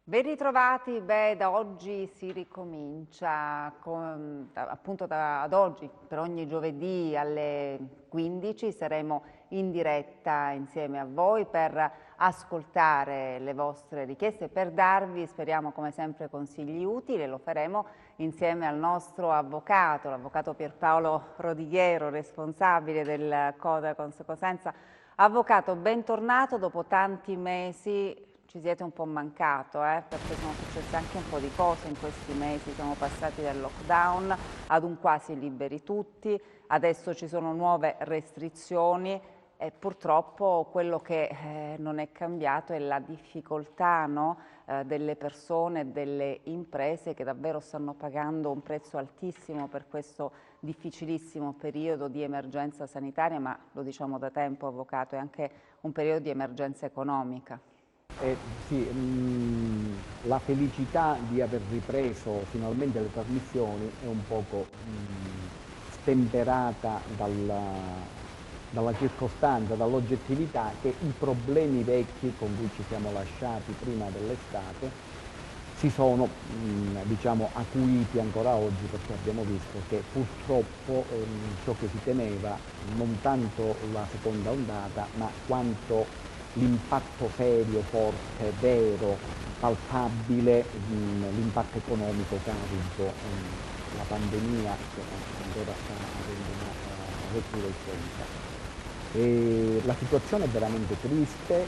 Ben ritrovati, da oggi si ricomincia, appunto ad oggi, per ogni giovedì alle 15 saremo in diretta insieme a voi per ascoltare le vostre richieste, per darvi, speriamo come sempre, consigli utili, e lo faremo insieme al nostro avvocato, l'avvocato Pierpaolo Rodighiero, responsabile del Codacons Cosenza. Avvocato, bentornato dopo tanti mesi. Ci siete un po' mancato, perché sono successe anche un po' di cose in questi mesi, siamo passati dal lockdown ad un quasi liberi tutti, adesso ci sono nuove restrizioni e purtroppo quello che non è cambiato è la difficoltà, no, delle persone e delle imprese che davvero stanno pagando un prezzo altissimo per questo difficilissimo periodo di emergenza sanitaria, ma lo diciamo da tempo, avvocato, è anche un periodo di emergenza economica. Sì, la felicità di aver ripreso finalmente le trasmissioni è un poco stemperata dalla circostanza, dall'oggettività che i problemi vecchi con cui ci siamo lasciati prima dell'estate si sono diciamo, acuiti ancora oggi, perché abbiamo visto che purtroppo ciò che si temeva, non tanto la seconda ondata, ma quanto l'impatto serio, forte, vero, palpabile, l'impatto economico che ha avuto la pandemia, che ancora sta avendo una recrudescenza. La situazione è veramente triste,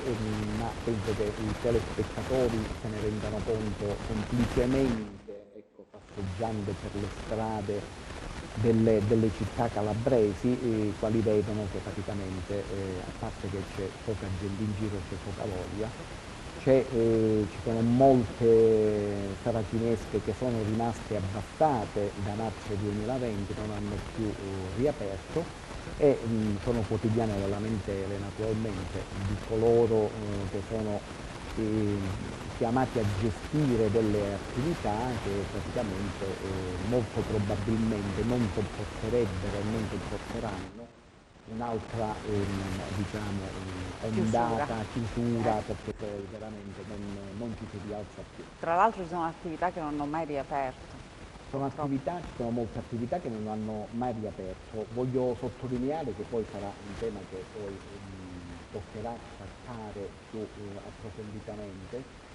ma penso che i telespettatori se ne rendano conto semplicemente, ecco, passeggiando per le strade delle città calabresi, quali vedono che praticamente, a parte che c'è poca gente in giro, c'è poca voglia, ci sono molte saracinesche che sono rimaste abbassate da marzo 2020, non hanno più riaperto, e sono quotidiane le lamentele naturalmente di coloro che sono chiamati a gestire delle attività che praticamente molto probabilmente non sopporterebbero e non sopporteranno un'altra diciamo, ondata, chiusura, perché poi veramente non ci si rialza più. Tra l'altro ci sono attività che non hanno mai riaperto. Ci sono molte attività che non hanno mai riaperto. Voglio sottolineare che poi sarà un tema che poi toccherà trattare più approfonditamente.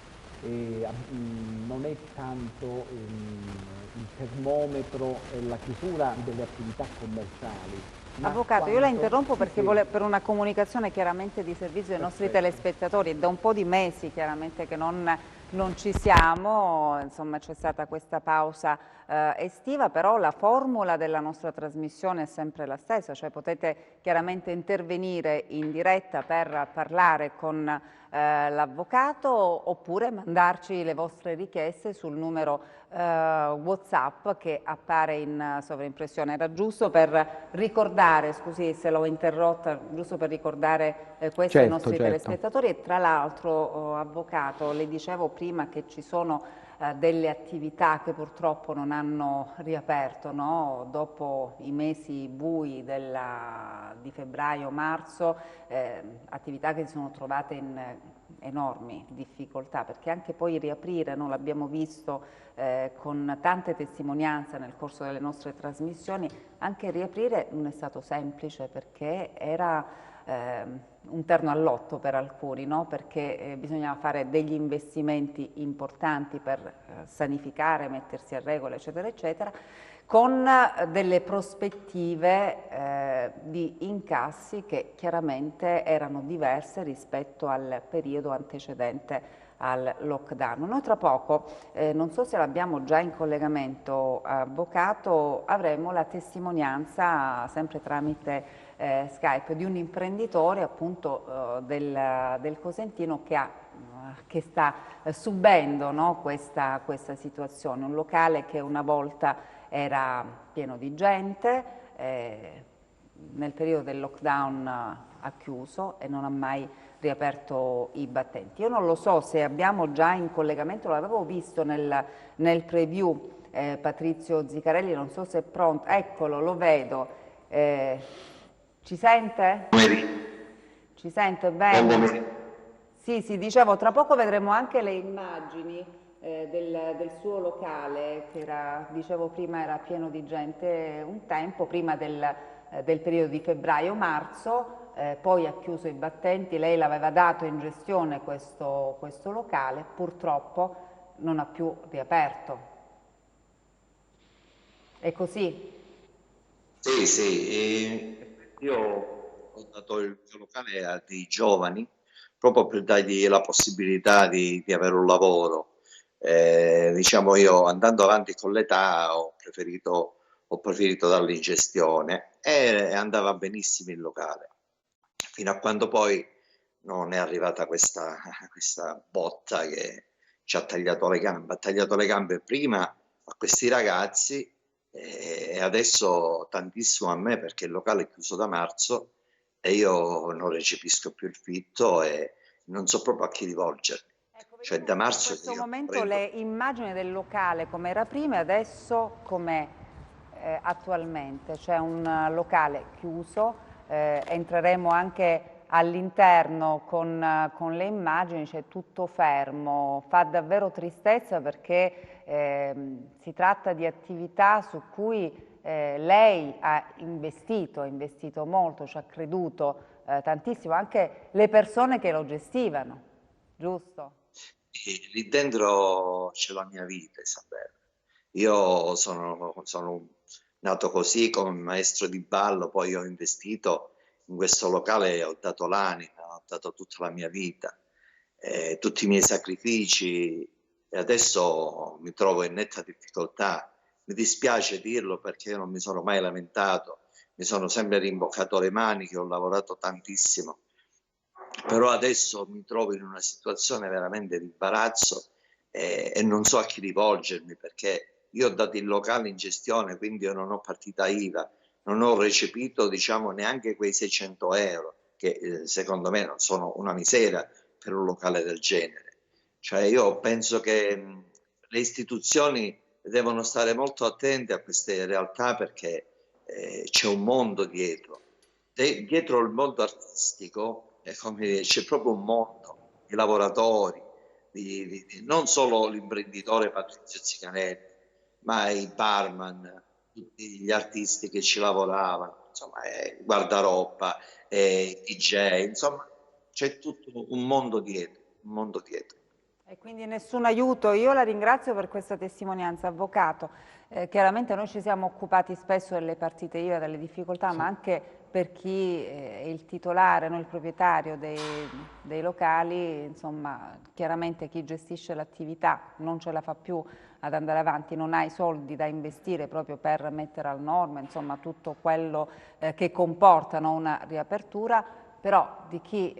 Non è tanto il termometro e la chiusura delle attività commerciali, ma Avvocato, io la interrompo perché per una comunicazione chiaramente di servizio ai nostri telespettatori. È da un po' di mesi chiaramente che non ci siamo, insomma c'è stata questa pausa estiva, però la formula della nostra trasmissione è sempre la stessa, cioè potete chiaramente intervenire in diretta per parlare con l'avvocato, oppure mandarci le vostre richieste sul numero WhatsApp che appare in sovraimpressione. Era giusto per ricordare, scusi se l'ho interrotta, giusto per ricordare questo ai nostri telespettatori. E tra l'altro, avvocato, le dicevo prima che ci sono delle attività che purtroppo non hanno riaperto, no? Dopo i mesi bui di febbraio-marzo, attività che si sono trovate in enormi difficoltà, perché anche poi riaprire, no? L'abbiamo visto con tante testimonianze nel corso delle nostre trasmissioni, anche riaprire non è stato semplice, perché era un terno al lotto per alcuni, no? Perché bisognava fare degli investimenti importanti per sanificare, mettersi a regola, eccetera, eccetera, con delle prospettive di incassi che chiaramente erano diverse rispetto al periodo antecedente al lockdown. Noi tra poco, non so se l'abbiamo già in collegamento, avvocato, avremo la testimonianza, sempre tramite Skype, di un imprenditore appunto del Cosentino che sta subendo, no, questa situazione. Un locale che una volta era pieno di gente, nel periodo del lockdown ha chiuso e non ha mai riaperto i battenti. Io non lo so se abbiamo già in collegamento, l'avevo visto nel preview, Patrizio Zicarelli, non so se è pronto, eccolo, lo vedo. Ci sente? Ci sente bene? Sì, sì, dicevo, tra poco vedremo anche le immagini del suo locale, che era, dicevo prima, era pieno di gente un tempo, prima del periodo di febbraio-marzo, poi ha chiuso i battenti, lei l'aveva dato in gestione questo locale, purtroppo non ha più riaperto. È così? Sì, sì, io ho dato il mio locale a dei giovani proprio per dargli la possibilità di avere un lavoro. Diciamo io andando avanti con l'età ho preferito darli in gestione e andava benissimo il locale, fino a quando poi non è arrivata questa botta che ci ha tagliato le gambe. Ha tagliato le gambe prima a questi ragazzi e adesso tantissimo a me perché il locale è chiuso da marzo e io non recepisco più il fitto e non so proprio a chi rivolgermi. Ecco, Cioè vediamo da in marzo che questo io non momento prendo. le immagini del locale come era prima e adesso com'è attualmente. C'è un locale chiuso, entreremo anche all'interno con le immagini, c'è tutto fermo. Fa davvero tristezza perché si tratta di attività su cui lei ha investito molto, ci ha creduto tantissimo, anche le persone che lo gestivano, giusto? E lì dentro c'è la mia vita, Isabella. Io sono nato così come maestro di ballo, poi ho investito in questo locale, ho dato l'anima, ho dato tutta la mia vita, tutti i miei sacrifici e adesso mi trovo in netta difficoltà. Mi dispiace dirlo perché io non mi sono mai lamentato, mi sono sempre rimboccato le maniche, ho lavorato tantissimo, però adesso mi trovo in una situazione veramente di imbarazzo e non so a chi rivolgermi perché io ho dato il locale in gestione, quindi io non ho partita IVA, non ho recepito diciamo neanche quei 600 euro che secondo me non sono una misera per un locale del genere. Cioè io penso che le istituzioni devono stare molto attente a queste realtà perché c'è un mondo dietro. Dietro il mondo artistico come dire, c'è proprio un mondo di lavoratori, non solo l'imprenditore Patrizio Zicanelli, ma i barman, tutti gli artisti che ci lavoravano, insomma, guardaroba, DJ, insomma, c'è tutto un mondo dietro, un mondo dietro. E quindi nessun aiuto. Io la ringrazio per questa testimonianza, avvocato. Chiaramente noi ci siamo occupati spesso delle partite IVA, delle difficoltà, ma Sì. anche per chi è il titolare, no, il proprietario dei locali, insomma, chiaramente chi gestisce l'attività non ce la fa più ad andare avanti, non ha i soldi da investire proprio per mettere al norma, insomma, tutto quello che comporta, no, una riapertura. Però di chi,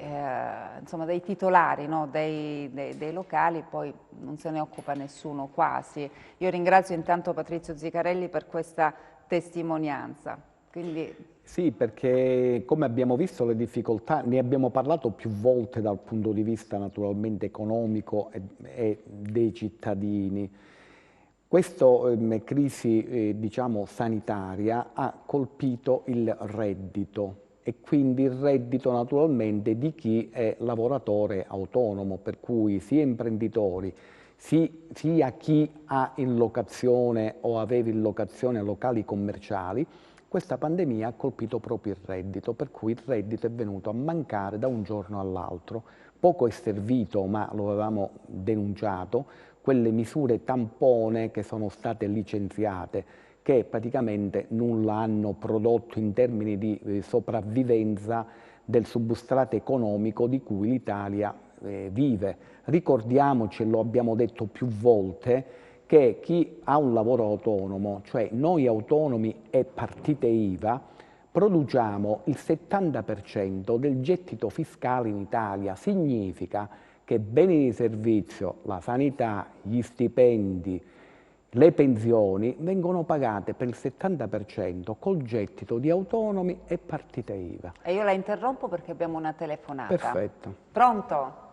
insomma, dei titolari, no, dei locali poi non se ne occupa nessuno quasi. Io ringrazio intanto Patrizio Zicarelli per questa testimonianza. Quindi, Sì, perché come abbiamo visto le difficoltà, ne abbiamo parlato più volte dal punto di vista naturalmente economico e dei cittadini. Questa crisi diciamo, sanitaria ha colpito il reddito e quindi il reddito naturalmente di chi è lavoratore autonomo, per cui sia imprenditori, sia chi ha in locazione o aveva in locazione locali commerciali. Questa pandemia ha colpito proprio il reddito, per cui il reddito è venuto a mancare da un giorno all'altro. Poco è servito, ma lo avevamo denunciato, quelle misure tampone che sono state licenziate, che praticamente nulla hanno prodotto in termini di sopravvivenza del substrato economico di cui l'Italia vive. Ricordiamoci, e lo abbiamo detto più volte, che chi ha un lavoro autonomo, cioè noi autonomi e partite IVA, produciamo il 70% del gettito fiscale in Italia. Significa che beni di servizio, la sanità, gli stipendi, le pensioni vengono pagate per il 70% col gettito di autonomi e partite IVA. e io la interrompo perché abbiamo una telefonata. Perfetto. Pronto?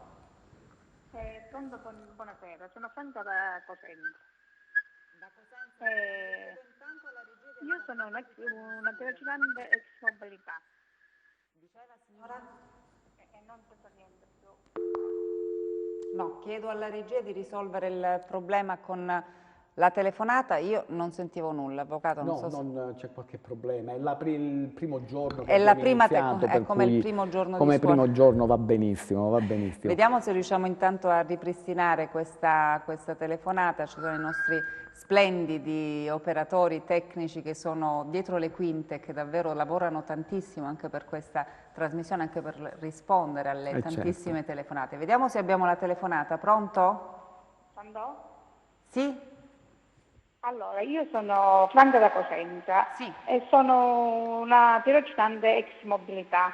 Pronto, buonasera, sono Franca da Cosenza. Io sono una tirocinante ex mobilità Diceva signora? e non c'è niente più. No, chiedo alla regia di risolvere il problema con la telefonata. Io non sentivo nulla, avvocato. Non No, so se... non c'è qualche problema, è il primo giorno che È la abbiamo prima iniziato, è per come il cui primo giorno di come scuola. primo giorno va benissimo, va benissimo. Vediamo se riusciamo intanto a ripristinare questa telefonata. Ci sono i nostri splendidi operatori tecnici che sono dietro le quinte, che davvero lavorano tantissimo anche per questa trasmissione, anche per rispondere alle tantissime certo. telefonate. Vediamo se abbiamo la telefonata. Pronto? Pronto? Sì? Allora, io sono Franca da Cosenza Sì. e sono una tirocitante ex mobilità.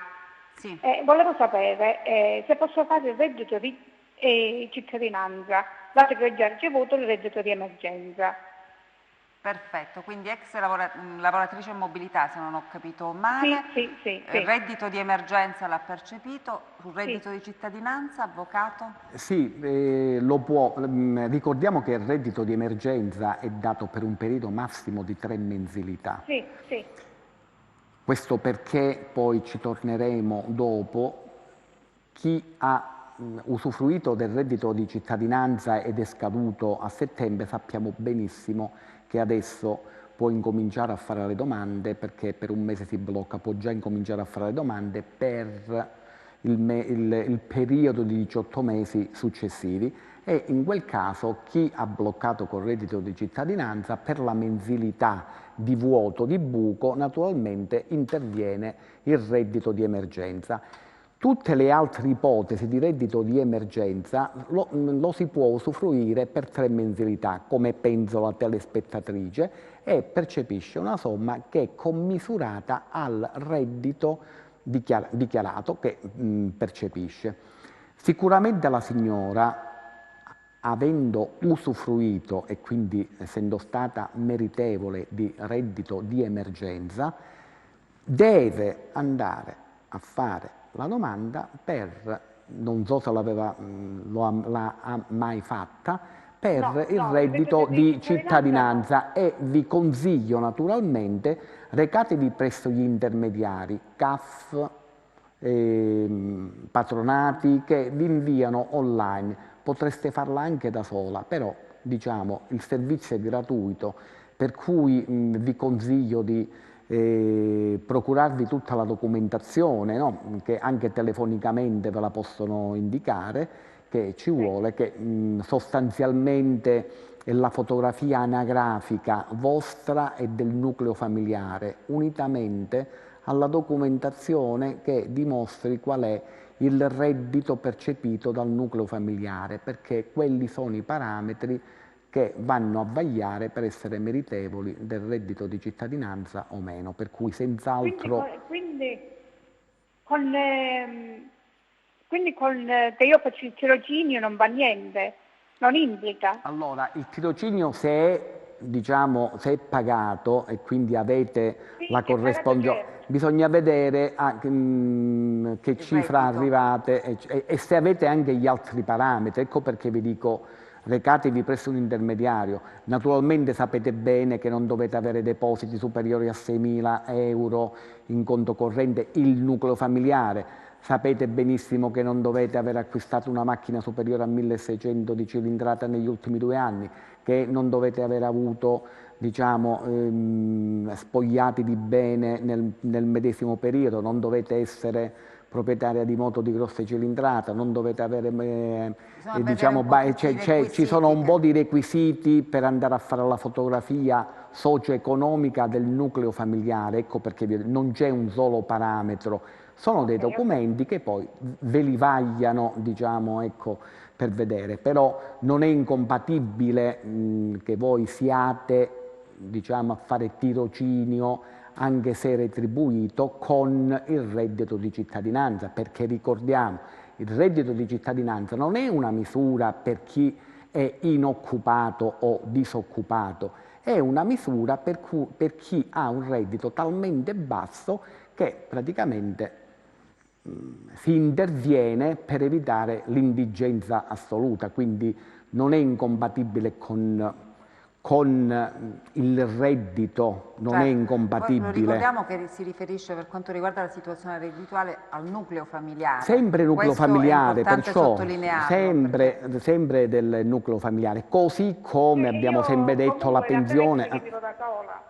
Sì. Volevo sapere se posso fare il reddito di cittadinanza, dato che ho già ricevuto il reddito di emergenza. Perfetto, quindi ex lavoratrice in mobilità, se non ho capito male. Sì. Il reddito di emergenza l'ha percepito, sul reddito Sì. di cittadinanza, avvocato? Sì, lo può. Ricordiamo che il reddito di emergenza è dato per un periodo massimo di 3 mensilità. Sì. Questo perché poi ci torneremo dopo. Chi ha usufruito del reddito di cittadinanza ed è scaduto a settembre, sappiamo benissimo che adesso può incominciare a fare le domande, perché per un mese si blocca, può già incominciare a fare le domande per il periodo di 18 mesi successivi, e in quel caso chi ha bloccato col reddito di cittadinanza per la mensilità di vuoto, di buco, naturalmente interviene il reddito di emergenza. Tutte le altre ipotesi di reddito di emergenza lo si può usufruire per 3 mensilità, come penso la telespettatrice, e percepisce una somma che è commisurata al reddito dichiarato che percepisce. Sicuramente la signora, avendo usufruito e quindi essendo stata meritevole di reddito di emergenza, deve andare a fare la domanda per, non so se l'ha mai fatta, per il reddito di cittadinanza, e vi consiglio naturalmente, recatevi presso gli intermediari, CAF, patronati, che vi inviano online. Potreste farla anche da sola, però diciamo il servizio è gratuito, per cui vi consiglio di procurarvi tutta la documentazione, no? Che anche telefonicamente ve la possono indicare, che ci vuole, che sostanzialmente è la fotografia anagrafica vostra e del nucleo familiare, unitamente alla documentazione che dimostri qual è il reddito percepito dal nucleo familiare, perché quelli sono i parametri che vanno a vagliare per essere meritevoli del reddito di cittadinanza o meno, per cui senz'altro... Quindi che io faccio il tirocinio non va niente, non implica. Allora, il tirocinio, se è, diciamo, se è pagato e quindi avete la corrispondenza, bisogna vedere che cifra arrivate e se avete anche gli altri parametri. Ecco perché vi dico, recatevi presso un intermediario. Naturalmente sapete bene che non dovete avere depositi superiori a 6.000 euro in conto corrente, il nucleo familiare. Sapete benissimo che non dovete aver acquistato una macchina superiore a 1.600 di cilindrata negli ultimi 2 anni, che non dovete aver avuto, diciamo, spogliati di bene nel medesimo periodo, non dovete essere proprietaria di moto di grossa cilindrata, non dovete avere, diciamo, ci sono un po' di requisiti per andare a fare la fotografia socio-economica del nucleo familiare. Ecco perché non c'è un solo parametro, sono dei documenti che poi ve li vagliano, diciamo, ecco, per vedere, però non è incompatibile che voi siate, diciamo, a fare tirocinio anche se retribuito con il reddito di cittadinanza, perché ricordiamo, il reddito di cittadinanza non è una misura per chi è inoccupato o disoccupato, è una misura per chi ha un reddito talmente basso che praticamente si interviene per evitare l'indigenza assoluta, quindi non è incompatibile con con il reddito non è Lo incompatibile. ricordiamo che si riferisce, per quanto riguarda la situazione reddituale, al nucleo familiare. Sempre nucleo Questo familiare, è importante perciò sottolinearlo, sempre del nucleo familiare, così come abbiamo sempre detto la pensione. Vivo da sola.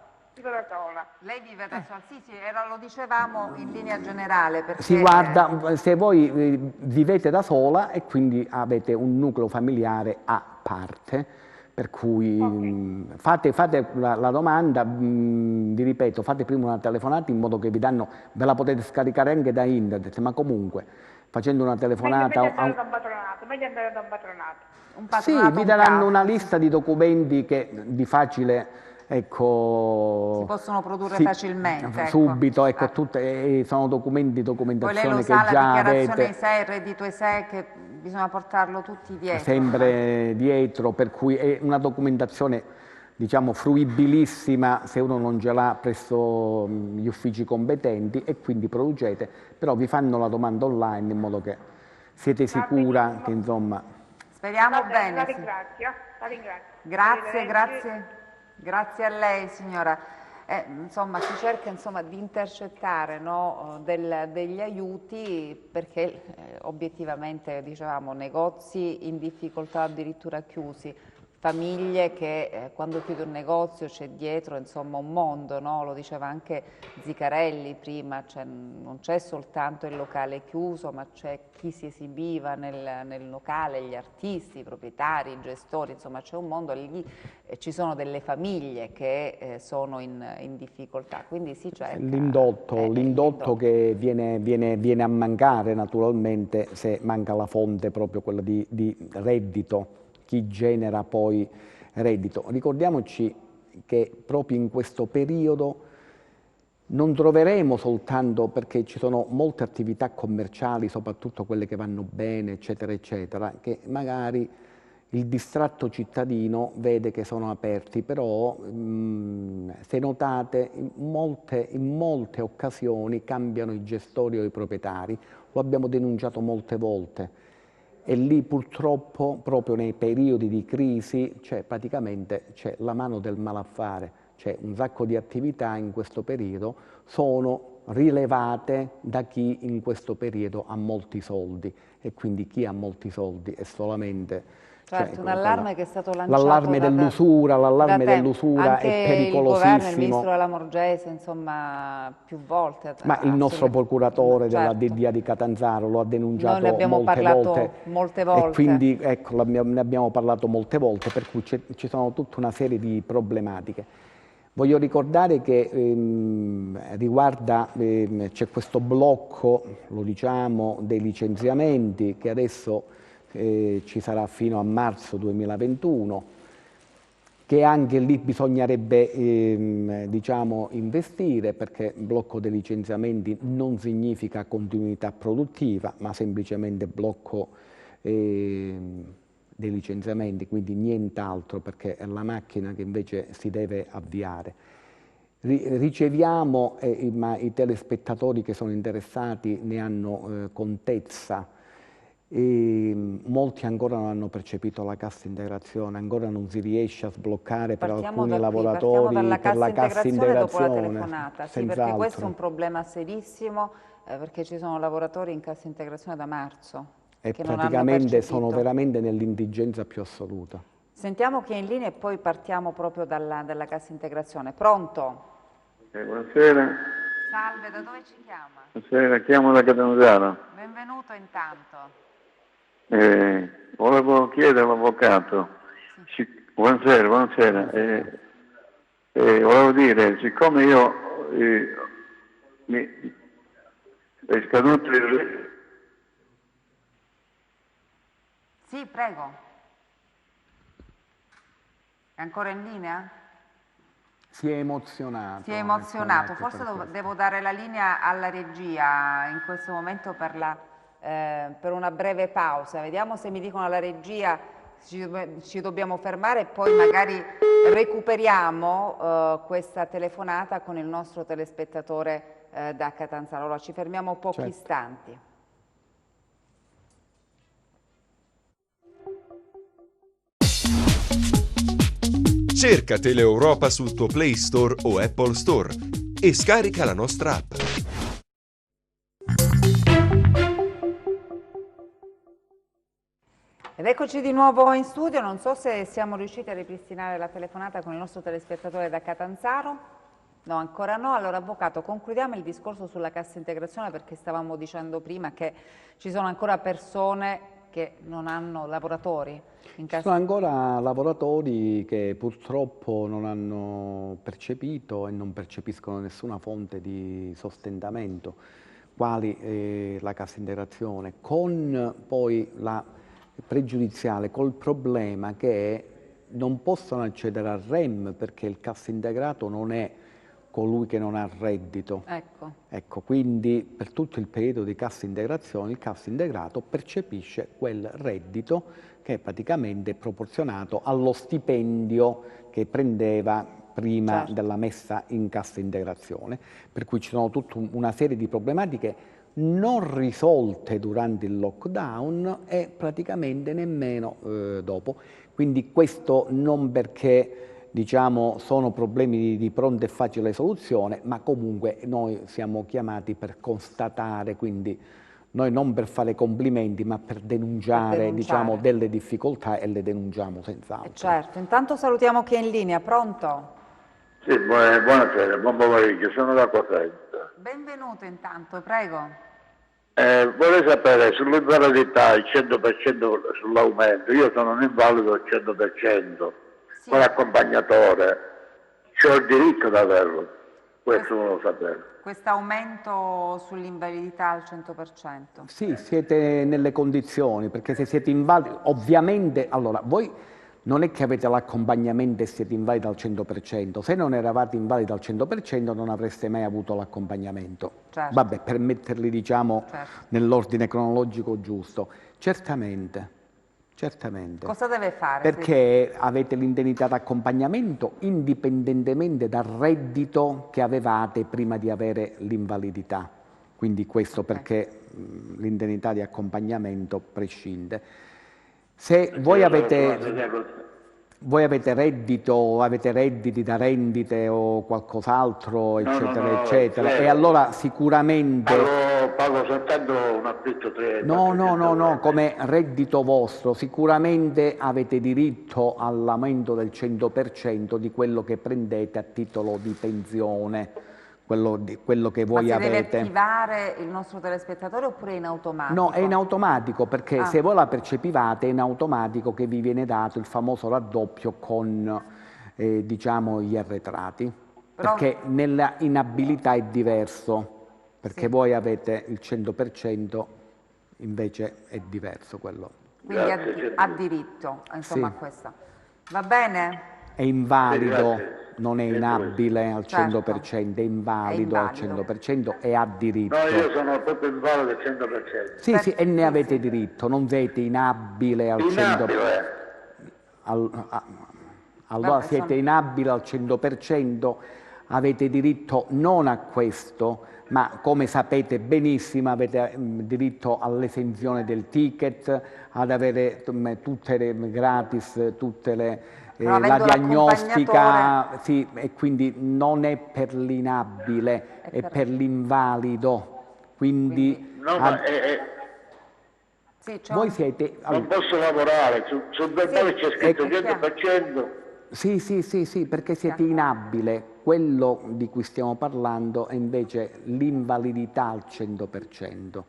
Lei vive adesso al Sisi, lo dicevamo in linea generale. Perché, si guarda, se voi vivete da sola e quindi avete un nucleo familiare a parte, per cui fate la domanda, vi ripeto, fate prima una telefonata in modo che ve la potete scaricare anche da internet, ma comunque facendo una telefonata... Meglio andare da un patronato. Sì, vi daranno una lista di documenti che di facile... Ecco, si possono produrre facilmente. Subito, ecco, sono documentazione Poi lei lo che sa, già la dichiarazione avete. ISEE, il reddito ISEE, che bisogna portarlo tutti dietro. Sempre dietro, per cui è una documentazione, diciamo, fruibilissima se uno non ce l'ha presso gli uffici competenti, e quindi producete, però vi fanno la domanda online in modo che siete sicura che, insomma... Speriamo bene. La ringrazio. Grazie a lei, signora. Insomma, si cerca di intercettare, no, degli aiuti, perché obiettivamente, dicevamo, negozi in difficoltà, addirittura chiusi, famiglie che quando chiude un negozio c'è dietro, insomma, un mondo, no? Lo diceva anche Zicarelli prima, non c'è soltanto il locale chiuso, ma c'è chi si esibiva nel locale, gli artisti, i proprietari, i gestori, insomma c'è un mondo, lì ci sono delle famiglie che sono in difficoltà, quindi si cerca... L'indotto che viene a mancare naturalmente se manca la fonte, proprio quella di reddito, chi genera poi reddito. Ricordiamoci che proprio in questo periodo non troveremo soltanto, perché ci sono molte attività commerciali, soprattutto quelle che vanno bene, eccetera, eccetera, che magari il distratto cittadino vede che sono aperti, però se notate in molte occasioni cambiano i gestori o i proprietari, lo abbiamo denunciato molte volte. E lì purtroppo, proprio nei periodi di crisi, praticamente c'è la mano del malaffare, c'è un sacco di attività in questo periodo, sono rilevate da chi in questo periodo ha molti soldi, e quindi chi ha molti soldi è solamente... Certo, un allarme che è stato lanciato l'allarme dell'usura, anche è pericolosissimo. Il governo, il ministro della Lamorgese, insomma, più volte. Ma il nostro procuratore della DDA di Catanzaro lo ha denunciato Noi ne abbiamo parlato molte volte. E quindi, ecco, ne abbiamo parlato molte volte, per cui ci sono tutta una serie di problematiche. Voglio ricordare che c'è questo blocco, lo diciamo, dei licenziamenti, che adesso ci sarà fino a marzo 2021, che anche lì bisognerebbe diciamo, investire, perché blocco dei licenziamenti non significa continuità produttiva, ma semplicemente blocco dei licenziamenti, quindi nient'altro, perché è la macchina che invece si deve avviare. Riceviamo, ma i telespettatori che sono interessati ne hanno contezza, molti ancora non hanno percepito la cassa integrazione, ancora non si riesce a sbloccare per alcuni lavoratori per la cassa integrazione dopo la telefonata, sì, perché questo è un problema serissimo, perché ci sono lavoratori in cassa integrazione da marzo e che praticamente sono veramente nell'indigenza più assoluta. Sentiamo chi è in linea e poi partiamo proprio dalla cassa integrazione. Pronto? Buonasera. Salve, da dove ci chiama? Buonasera, chiamo da Catanzaro. Benvenuto intanto. Volevo chiedere all'avvocato, buonasera, volevo dire, siccome io è scaduto il... Sì, prego. È ancora in linea? Si è emozionato. Si è emozionato, forse devo dare la linea alla regia in questo momento per una breve pausa. Vediamo se mi dicono alla regia ci dobbiamo fermare e poi magari recuperiamo questa telefonata con il nostro telespettatore da Catanzaro. Allora ci fermiamo pochi istanti. Cerca Teleeuropa sul tuo Play Store o Apple Store e scarica la nostra app. Ed eccoci di nuovo in studio, non so se siamo riusciti a ripristinare la telefonata con il nostro telespettatore da Catanzaro. No, ancora no. Allora, Avvocato, concludiamo il discorso sulla cassa integrazione, perché stavamo dicendo prima che ci sono ancora persone che non hanno lavoratori in Ci sono ancora lavoratori che purtroppo non hanno percepito e non percepiscono nessuna fonte di sostentamento, quali la cassa integrazione, con poi la pregiudiziale, col problema che non possono accedere al REM perché il cassa integrato non è colui che non ha reddito. Ecco, quindi per tutto il periodo di cassa integrazione il cassa integrato percepisce quel reddito che è praticamente proporzionato allo stipendio che prendeva prima della messa in cassa integrazione, per cui ci sono tutta una serie di problematiche non risolte durante il lockdown e praticamente nemmeno dopo. Quindi questo non perché diciamo sono problemi di pronta e facile soluzione, ma comunque noi siamo chiamati per constatare, quindi noi non per fare complimenti ma per denunciare, diciamo, delle difficoltà, e le denunciamo senz'altro. Certo, intanto salutiamo chi è in linea, pronto? Sì, buonasera, buon pomeriggio, sono da Corrente. Benvenuto intanto, prego. Vorrei sapere sull'invalidità il 100% sull'aumento. Io sono un invalido al 100%, con l'accompagnatore, c'ho il diritto ad averlo, questo volevo sapere. Questo aumento sull'invalidità al 100%? Sì, siete nelle condizioni, perché se siete invalidi, ovviamente, allora, voi non è che avete l'accompagnamento e siete invalidi al 100%, se non eravate invalidi al 100% non avreste mai avuto l'accompagnamento. Vabbè, per metterli, diciamo, nell'ordine cronologico giusto. Certamente. Cosa deve fare? Perché avete l'indennità d'accompagnamento indipendentemente dal reddito che avevate prima di avere l'invalidità. Quindi questo perché l'indennità di accompagnamento prescinde. Se voi avete reddito, avete redditi da rendite o qualcos'altro, eccetera, eccetera, e allora sicuramente... Pago soltanto un affitto 3. No, come reddito vostro, sicuramente avete diritto all'aumento del 100% di quello che prendete a titolo di pensione. Quello che voi avete. Ma si deve attivare il nostro telespettatore oppure è in automatico? No, è in automatico, perché se voi la percepivate è in automatico che vi viene dato il famoso raddoppio con diciamo gli arretrati. Perché nella inabilità è diverso, perché voi avete il 100%, invece è diverso quello. Quindi ha diritto, insomma, a questo. Va bene? È invalido. Non è inabile al 100%, è invalido al 100% e ha diritto. No, io sono proprio invalido al 100%. Sì, e ne avete diritto, non siete inabile al 100%. Allora siete inabile al 100%, avete diritto non a questo, ma come sapete benissimo avete diritto all'esenzione del ticket, ad avere tutte le gratis, tutte le... la diagnostica, sì, e quindi non è per l'inabile, è per l'invalido. Quindi voi siete... Non posso lavorare, sul verbale c'è scritto 100%. Sì, perché siete inabile. Quello di cui stiamo parlando è invece l'invalidità al 100%.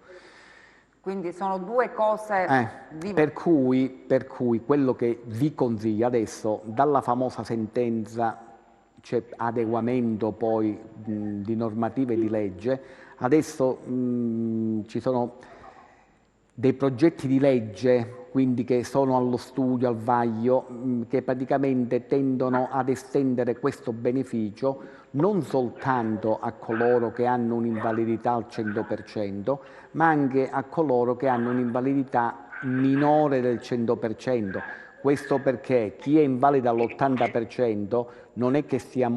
Quindi sono due cose per cui quello che vi consiglio adesso, dalla famosa sentenza c'è adeguamento poi di normative di legge, adesso ci sono dei progetti di legge quindi che sono allo studio, al vaglio, che praticamente tendono ad estendere questo beneficio non soltanto a coloro che hanno un'invalidità al 100%, ma anche a coloro che hanno un'invalidità minore del 100%. Questo perché chi è invalido all'80% non è che sia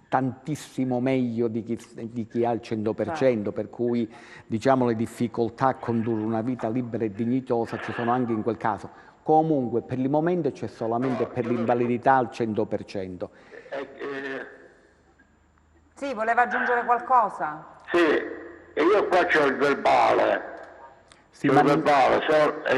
tantissimo meglio di chi ha il 100%, per cui diciamo le difficoltà a condurre una vita libera e dignitosa ci sono anche in quel caso. Comunque per il momento c'è solamente per l'invalidità al 100%. Sì, voleva aggiungere qualcosa? Sì, e io qua c'ho il verbale, Sì, c'ho ma il verbale,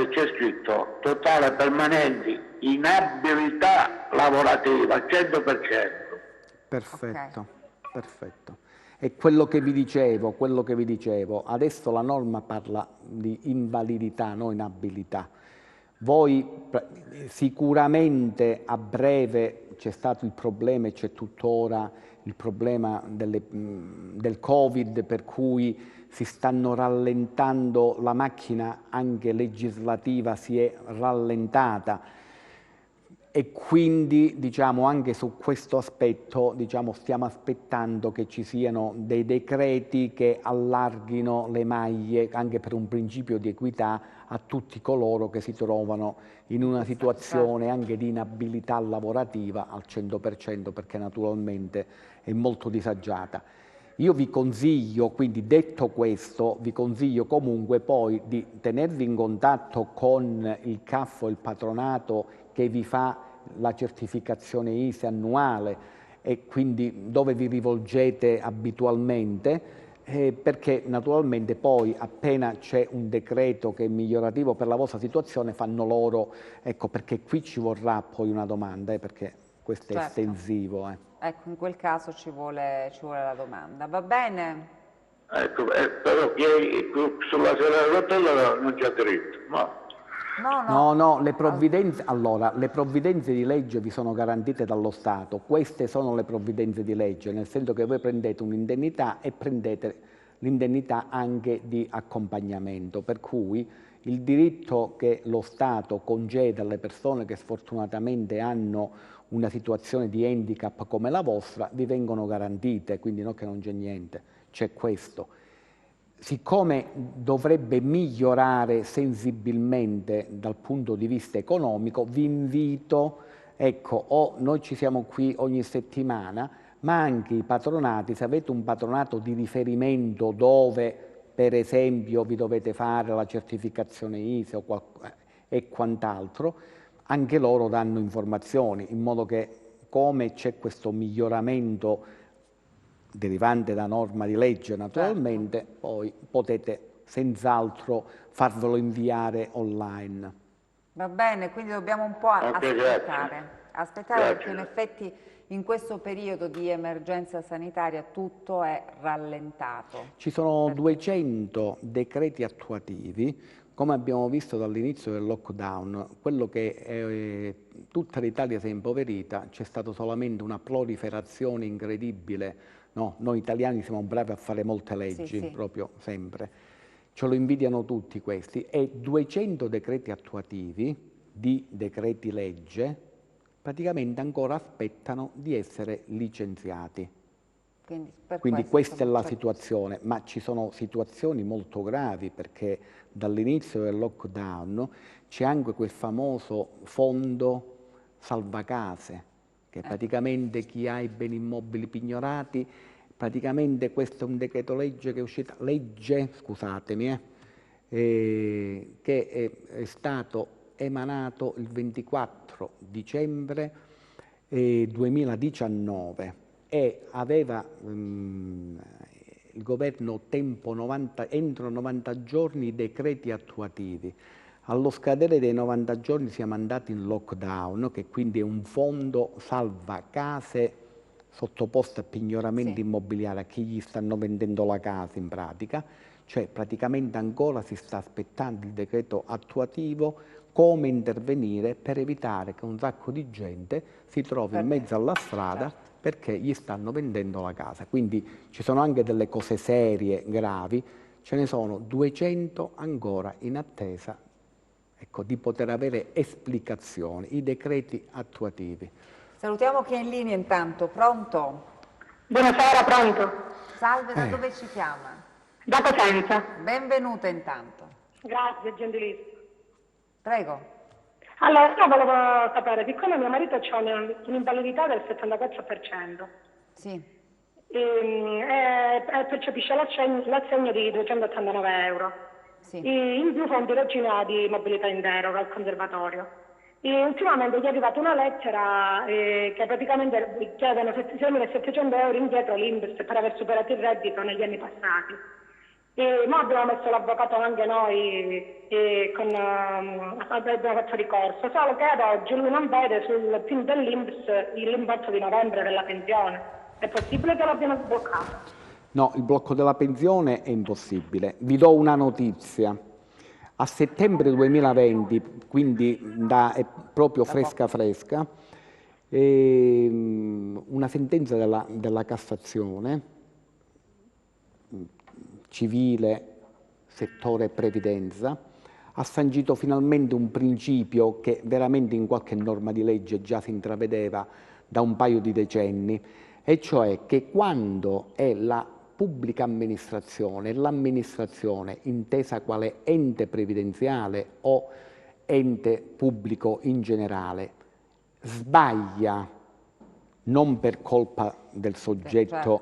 c'è scritto totale permanenti inabilità lavorativa al 100%. perfetto, perfetto. E quello che vi dicevo, adesso la norma parla di invalidità, non inabilità. Voi sicuramente a breve c'è stato il problema e c'è tuttora il problema del Covid, per cui si stanno rallentando, la macchina anche legislativa si è rallentata. E quindi diciamo anche su questo aspetto stiamo aspettando che ci siano dei decreti che allarghino le maglie anche per un principio di equità a tutti coloro che si trovano in una situazione anche di inabilità lavorativa al 100%, perché naturalmente è molto disagiata. Io vi consiglio, quindi detto questo, vi consiglio comunque poi di tenervi in contatto con il CAF o il patronato che vi fa la certificazione ISEE annuale e quindi dove vi rivolgete abitualmente, perché naturalmente poi appena c'è un decreto che è migliorativo per la vostra situazione fanno loro, ecco, perché qui ci vorrà poi una domanda, perché questo è estensivo. Ecco, in quel caso ci vuole la domanda, va bene? Ecco, però sulla sedia a rotella non c'è diritto, no? No, le provvidenze di legge vi sono garantite dallo Stato, queste sono le provvidenze di legge, nel senso che voi prendete un'indennità e prendete l'indennità anche di accompagnamento, per cui il diritto che lo Stato concede alle persone che sfortunatamente hanno una situazione di handicap come la vostra vi vengono garantite, quindi non che non c'è niente, c'è questo. Siccome dovrebbe migliorare sensibilmente dal punto di vista economico, vi invito, ecco, noi ci siamo qui ogni settimana, ma anche i patronati, se avete un patronato di riferimento dove, per esempio, vi dovete fare la certificazione ISEE e quant'altro, anche loro danno informazioni, in modo che come c'è questo miglioramento derivante da norma di legge naturalmente, poi potete senz'altro farvelo inviare online. Va bene, quindi dobbiamo un po' aspettare perché in effetti in questo periodo di emergenza sanitaria tutto è rallentato. Ci sono 200 decreti attuativi, come abbiamo visto dall'inizio del lockdown, quello che tutta l'Italia si è impoverita, c'è stata solamente una proliferazione incredibile. No, noi italiani siamo bravi a fare molte leggi, proprio sempre. Ce lo invidiano tutti questi. E 200 decreti attuativi di decreti legge praticamente ancora aspettano di essere licenziati. Quindi questa è la situazione, ma ci sono situazioni molto gravi perché dall'inizio del lockdown c'è anche quel famoso fondo salvacase, che praticamente chi ha i beni immobili pignorati, praticamente questo è un decreto legge che è uscito, che è stato emanato il 24 dicembre 2019 e aveva il governo entro 90 giorni i decreti attuativi. Allo scadere dei 90 giorni siamo andati in lockdown, che quindi è un fondo salva case sottoposto a pignoramento immobiliare a chi gli stanno vendendo la casa in pratica, cioè praticamente ancora si sta aspettando il decreto attuativo, come intervenire per evitare che un sacco di gente si trovi in mezzo alla strada perché gli stanno vendendo la casa. Quindi ci sono anche delle cose serie, gravi, ce ne sono 200 ancora in attesa, ecco, di poter avere esplicazioni, i decreti attuativi. Salutiamo chi è in linea intanto, pronto? Buonasera, pronto? Salve, da dove ci chiama? Da Cosenza. Benvenuta intanto. Grazie, gentilissimo. Prego. Allora, io volevo sapere, siccome mio marito ha un'invalidità del 74%, e percepisce l'assegno di 289 euro, in più fa un tirocinio di mobilità in deroga al conservatorio. E ultimamente gli è arrivata una lettera che praticamente chiedono 6.700 euro indietro all'INPS per aver superato il reddito negli anni passati. E noi abbiamo messo l'avvocato anche noi abbiamo fatto ricorso, solo che ad oggi lui non vede sul PIN dell'INPS l'importo di novembre della pensione. È possibile che l'abbiano sbloccato? No, il blocco della pensione è impossibile. Vi do una notizia. A settembre 2020, quindi è proprio fresca, una sentenza della Cassazione, civile, settore previdenza, ha sancito finalmente un principio che veramente in qualche norma di legge già si intravedeva da un paio di decenni, e cioè che quando è la pubblica amministrazione, l'amministrazione intesa quale ente previdenziale o ente pubblico in generale, sbaglia non per colpa del soggetto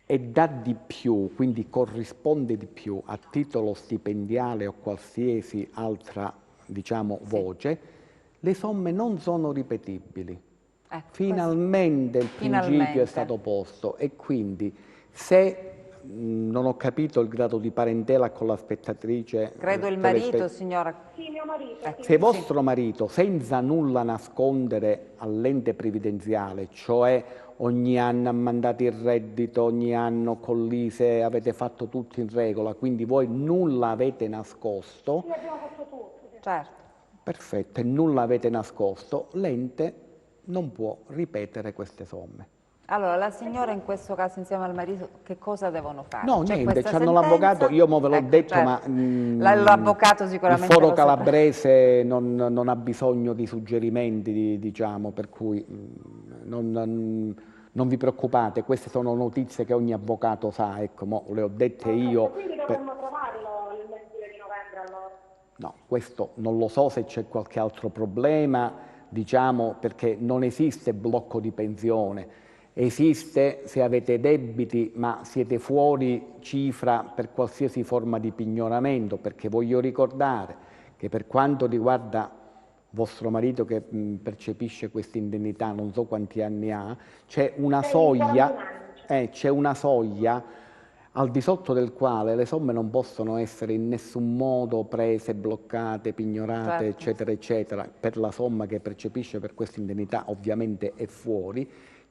e dà di più, quindi corrisponde di più a titolo stipendiale o qualsiasi altra, diciamo, voce, le somme non sono ripetibili. Finalmente il principio è stato posto, e quindi se non ho capito il grado di parentela con la spettatrice. Credo il marito, signora. Sì, mio marito. Se vostro marito, senza nulla nascondere all'ente previdenziale, cioè ogni anno ha mandato il reddito, ogni anno con l'ISEE avete fatto tutto in regola, quindi voi nulla avete nascosto. Sì, abbiamo fatto tutto. Certo. Perfetto, e nulla avete nascosto, l'ente non può ripetere queste somme. Allora, la signora in questo caso insieme al marito che cosa devono fare? No, niente, c'hanno l'avvocato, io ve l'ho detto, certo. ma l'avvocato sicuramente il foro calabrese non ha bisogno di suggerimenti, diciamo, per cui non vi preoccupate, queste sono notizie che ogni avvocato sa, ecco, le ho dette io. Quindi dovremmo trovarlo il mese di novembre allora? No, questo non lo so se c'è qualche altro problema, diciamo, perché non esiste blocco di pensione. Esiste se avete debiti ma siete fuori cifra per qualsiasi forma di pignoramento, perché voglio ricordare che per quanto riguarda vostro marito che percepisce questa indennità, non so quanti anni ha, c'è una soglia al di sotto del quale le somme non possono essere in nessun modo prese, bloccate, pignorate, certo, eccetera, eccetera. Per la somma che percepisce per questa indennità ovviamente è fuori.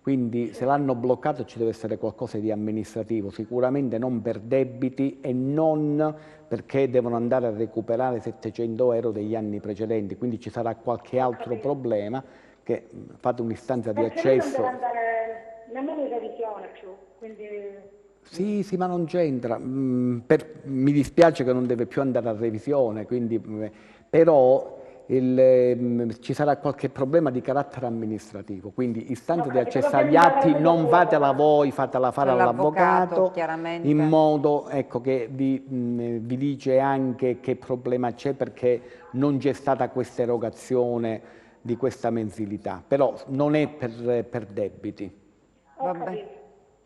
Quindi se l'hanno bloccato ci deve essere qualcosa di amministrativo, sicuramente non per debiti e non perché devono andare a recuperare 700 euro degli anni precedenti, quindi ci sarà qualche altro problema che fate un'istanza di accesso. Non deve andare nemmeno in revisione più, quindi... Sì, ma non c'entra, mi dispiace che non deve più andare a revisione, quindi, però ci sarà qualche problema di carattere amministrativo, quindi istanza di accesso agli atti non fatela voi, fatela fare all'avvocato, in modo, ecco, che vi dice anche che problema c'è perché non c'è stata questa erogazione di questa mensilità, però non è per debiti.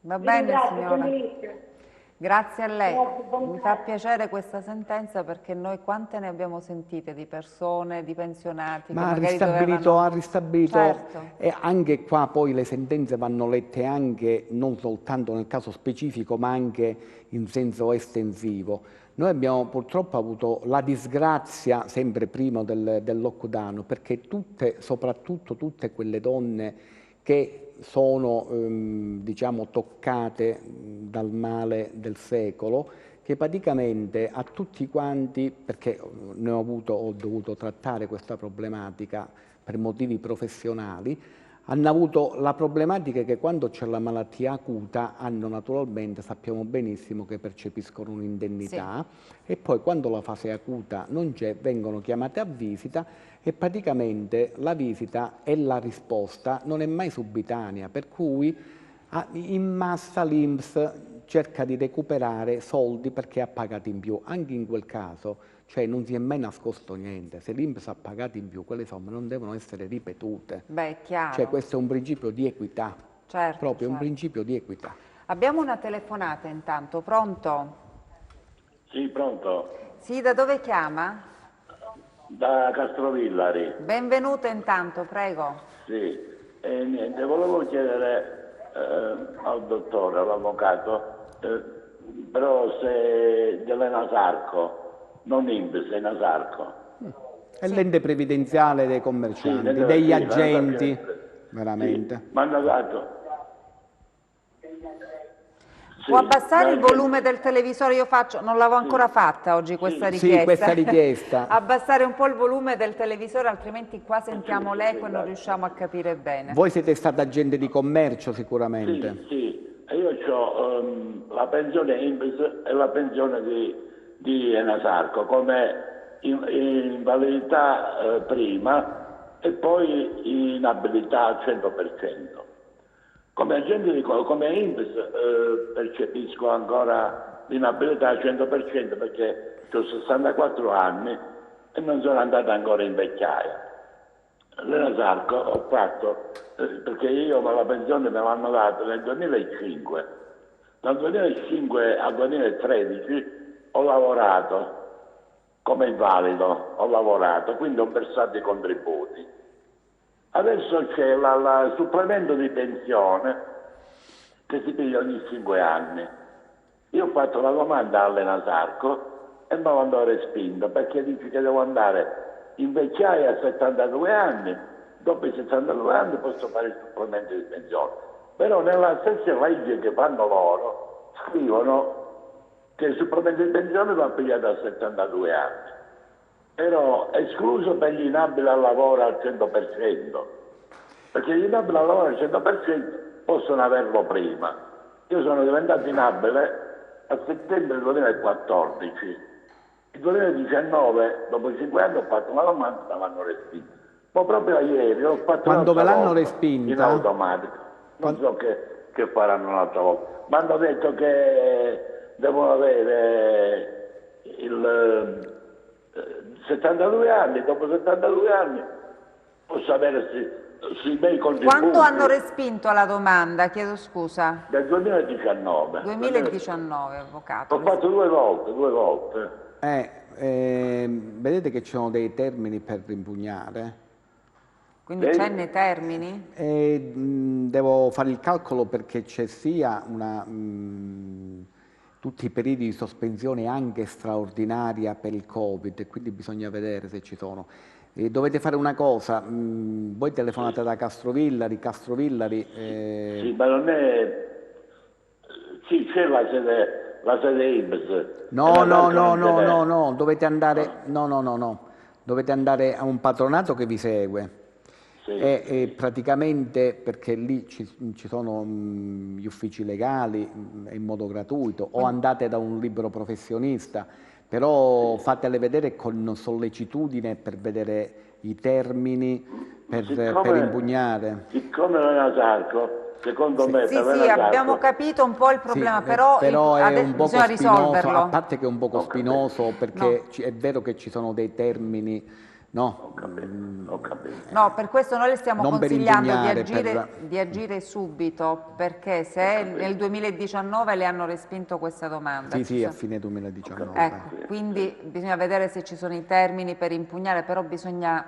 Va bene, signora. Grazie a lei. Mi fa piacere questa sentenza perché noi quante ne abbiamo sentite di persone, di pensionati ma che ha ristabilito, certo, e anche qua poi le sentenze vanno lette anche non soltanto nel caso specifico ma anche in senso estensivo. Noi abbiamo purtroppo avuto la disgrazia sempre prima del lockdown, perché soprattutto tutte quelle donne che sono diciamo toccate dal male del secolo, che praticamente a tutti quanti, perché ho dovuto trattare questa problematica per motivi professionali, hanno avuto la problematica che quando c'è la malattia acuta hanno naturalmente, sappiamo benissimo che percepiscono un'indennità, sì, e poi quando la fase acuta non c'è vengono chiamate a visita e praticamente la visita e la risposta non è mai subitanea, per cui in massa l'INPS cerca di recuperare soldi perché ha pagato in più. Anche in quel caso, cioè, non si è mai nascosto niente. Se l'INPS ha pagato in più, quelle somme non devono essere ripetute. Beh, è chiaro. Cioè, questo è un principio di equità, certo, proprio un principio di equità. Abbiamo una telefonata intanto, pronto? Sì, pronto. Sì, da dove chiama? Da Castrovillari. Benvenuta intanto, prego. Sì, e niente, volevo chiedere al dottore, all'avvocato, però se dell'Enasarco, non INPS, Enasarco. È l'ente previdenziale dei commercianti, Sì, degli sì, agenti, sì, veramente. mi hanno dato. Può abbassare il volume del televisore? Io non l'avevo ancora fatta oggi questa richiesta. Sì, questa richiesta. Abbassare un po' il volume del televisore, altrimenti qua sentiamo l'eco e non riusciamo a capire bene. Voi siete stata agente di commercio sicuramente. Sì, io ho la pensione INPS e la pensione di Enasarco come invalidità prima e poi inabilità al 100%. Come agente come INPS percepisco ancora l'inabilità al 100% perché ho 64 anni e non sono andato ancora in vecchiaia. L'Enasarco ho fatto, perché io la pensione me l'hanno data nel 2005. Dal 2005 al 2013 ho lavorato come invalido, quindi ho versato i contributi. Adesso c'è il supplemento di pensione che si piglia ogni 5 anni. Io ho fatto la domanda all'Enasarco e me l'hanno respinto perché dice che devo andare in vecchiaia a 72 anni, dopo i 72 anni posso fare il supplemento di pensione. Però nella stessa legge che fanno loro scrivono che il supplemento di pensione va pigliato a 72 anni. Però escluso per gli inabili al lavoro al 100%, perché gli inabili al lavoro al 100% possono averlo prima. Io sono diventato inabile a settembre 2014, il 2019, dopo 5 anni ho fatto una domanda e me l'hanno respinta. Poi proprio ieri ho fatto Quando ve l'hanno volta respinta? in automatico, non so che faranno un'altra volta. Mi hanno detto che devono avere il 72 anni, dopo 72 anni posso avere sui miei contributi. Quando hanno respinto la domanda? Chiedo scusa. Del 2019. 2019, avvocato. Ho fatto due volte. Vedete che ci sono dei termini per impugnare? Quindi c'è nei termini? Devo fare il calcolo perché c'è sia tutti i periodi di sospensione anche straordinaria per il Covid, quindi bisogna vedere se ci sono. Dovete fare una cosa, voi telefonate da Castrovillari, Sì, ma non è... Sì, c'è la sede INPS. No, dovete andare, dovete andare a un patronato che vi segue. Sì. E praticamente perché lì ci sono gli uffici legali in modo gratuito o andate da un libero professionista, però fatele vedere con sollecitudine per vedere i termini per impugnare. Siccome l'Enasarco, secondo me... Sì, abbiamo capito un po' il problema, però è un poco bisogna spinoso, risolverlo. a parte che è un poco spinoso perché è vero che ci sono dei termini. No, Ho capito. No, per questo noi le stiamo Non per consigliando impugnare, di agire subito, perché se nel 2019 le hanno respinto questa domanda. Sì, a fine 2019. Ecco, quindi bisogna vedere se ci sono i termini per impugnare, però bisogna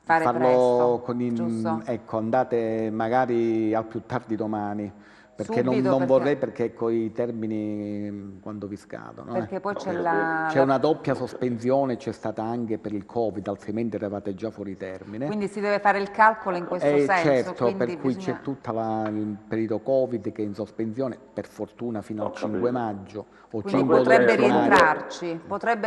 fare farlo presto, giusto? Ecco, andate magari al più tardi domani, perché Subito, non vorrei perché con i termini quando vi scadono. Perché poi c'è una doppia sospensione, c'è stata anche per il Covid, altrimenti eravate già fuori termine. Quindi si deve fare il calcolo in questo senso. Certo, per cui c'è tutto il periodo Covid che è in sospensione, per fortuna fino al 5 maggio. Quindi potrebbe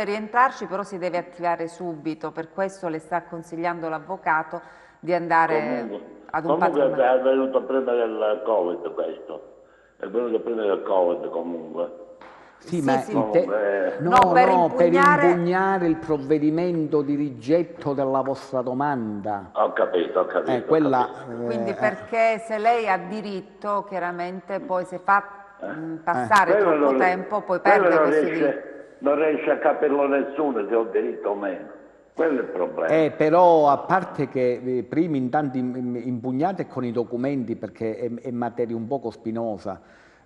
rientrarci, però si deve attivare subito, per questo le sta consigliando l'avvocato di andare ad un patronato. Comunque è venuto prima del Covid questo, è venuto prima del Covid comunque. Per impugnare il provvedimento di rigetto della vostra domanda. Ho capito. Quindi perché se lei ha diritto, chiaramente poi se fa passare troppo tempo, poi perde questo diritto. Non riesce a capirlo nessuno se ho diritto o meno. Quello è il problema. Però a parte che prima intanto impugnate con i documenti perché è materia un poco spinosa,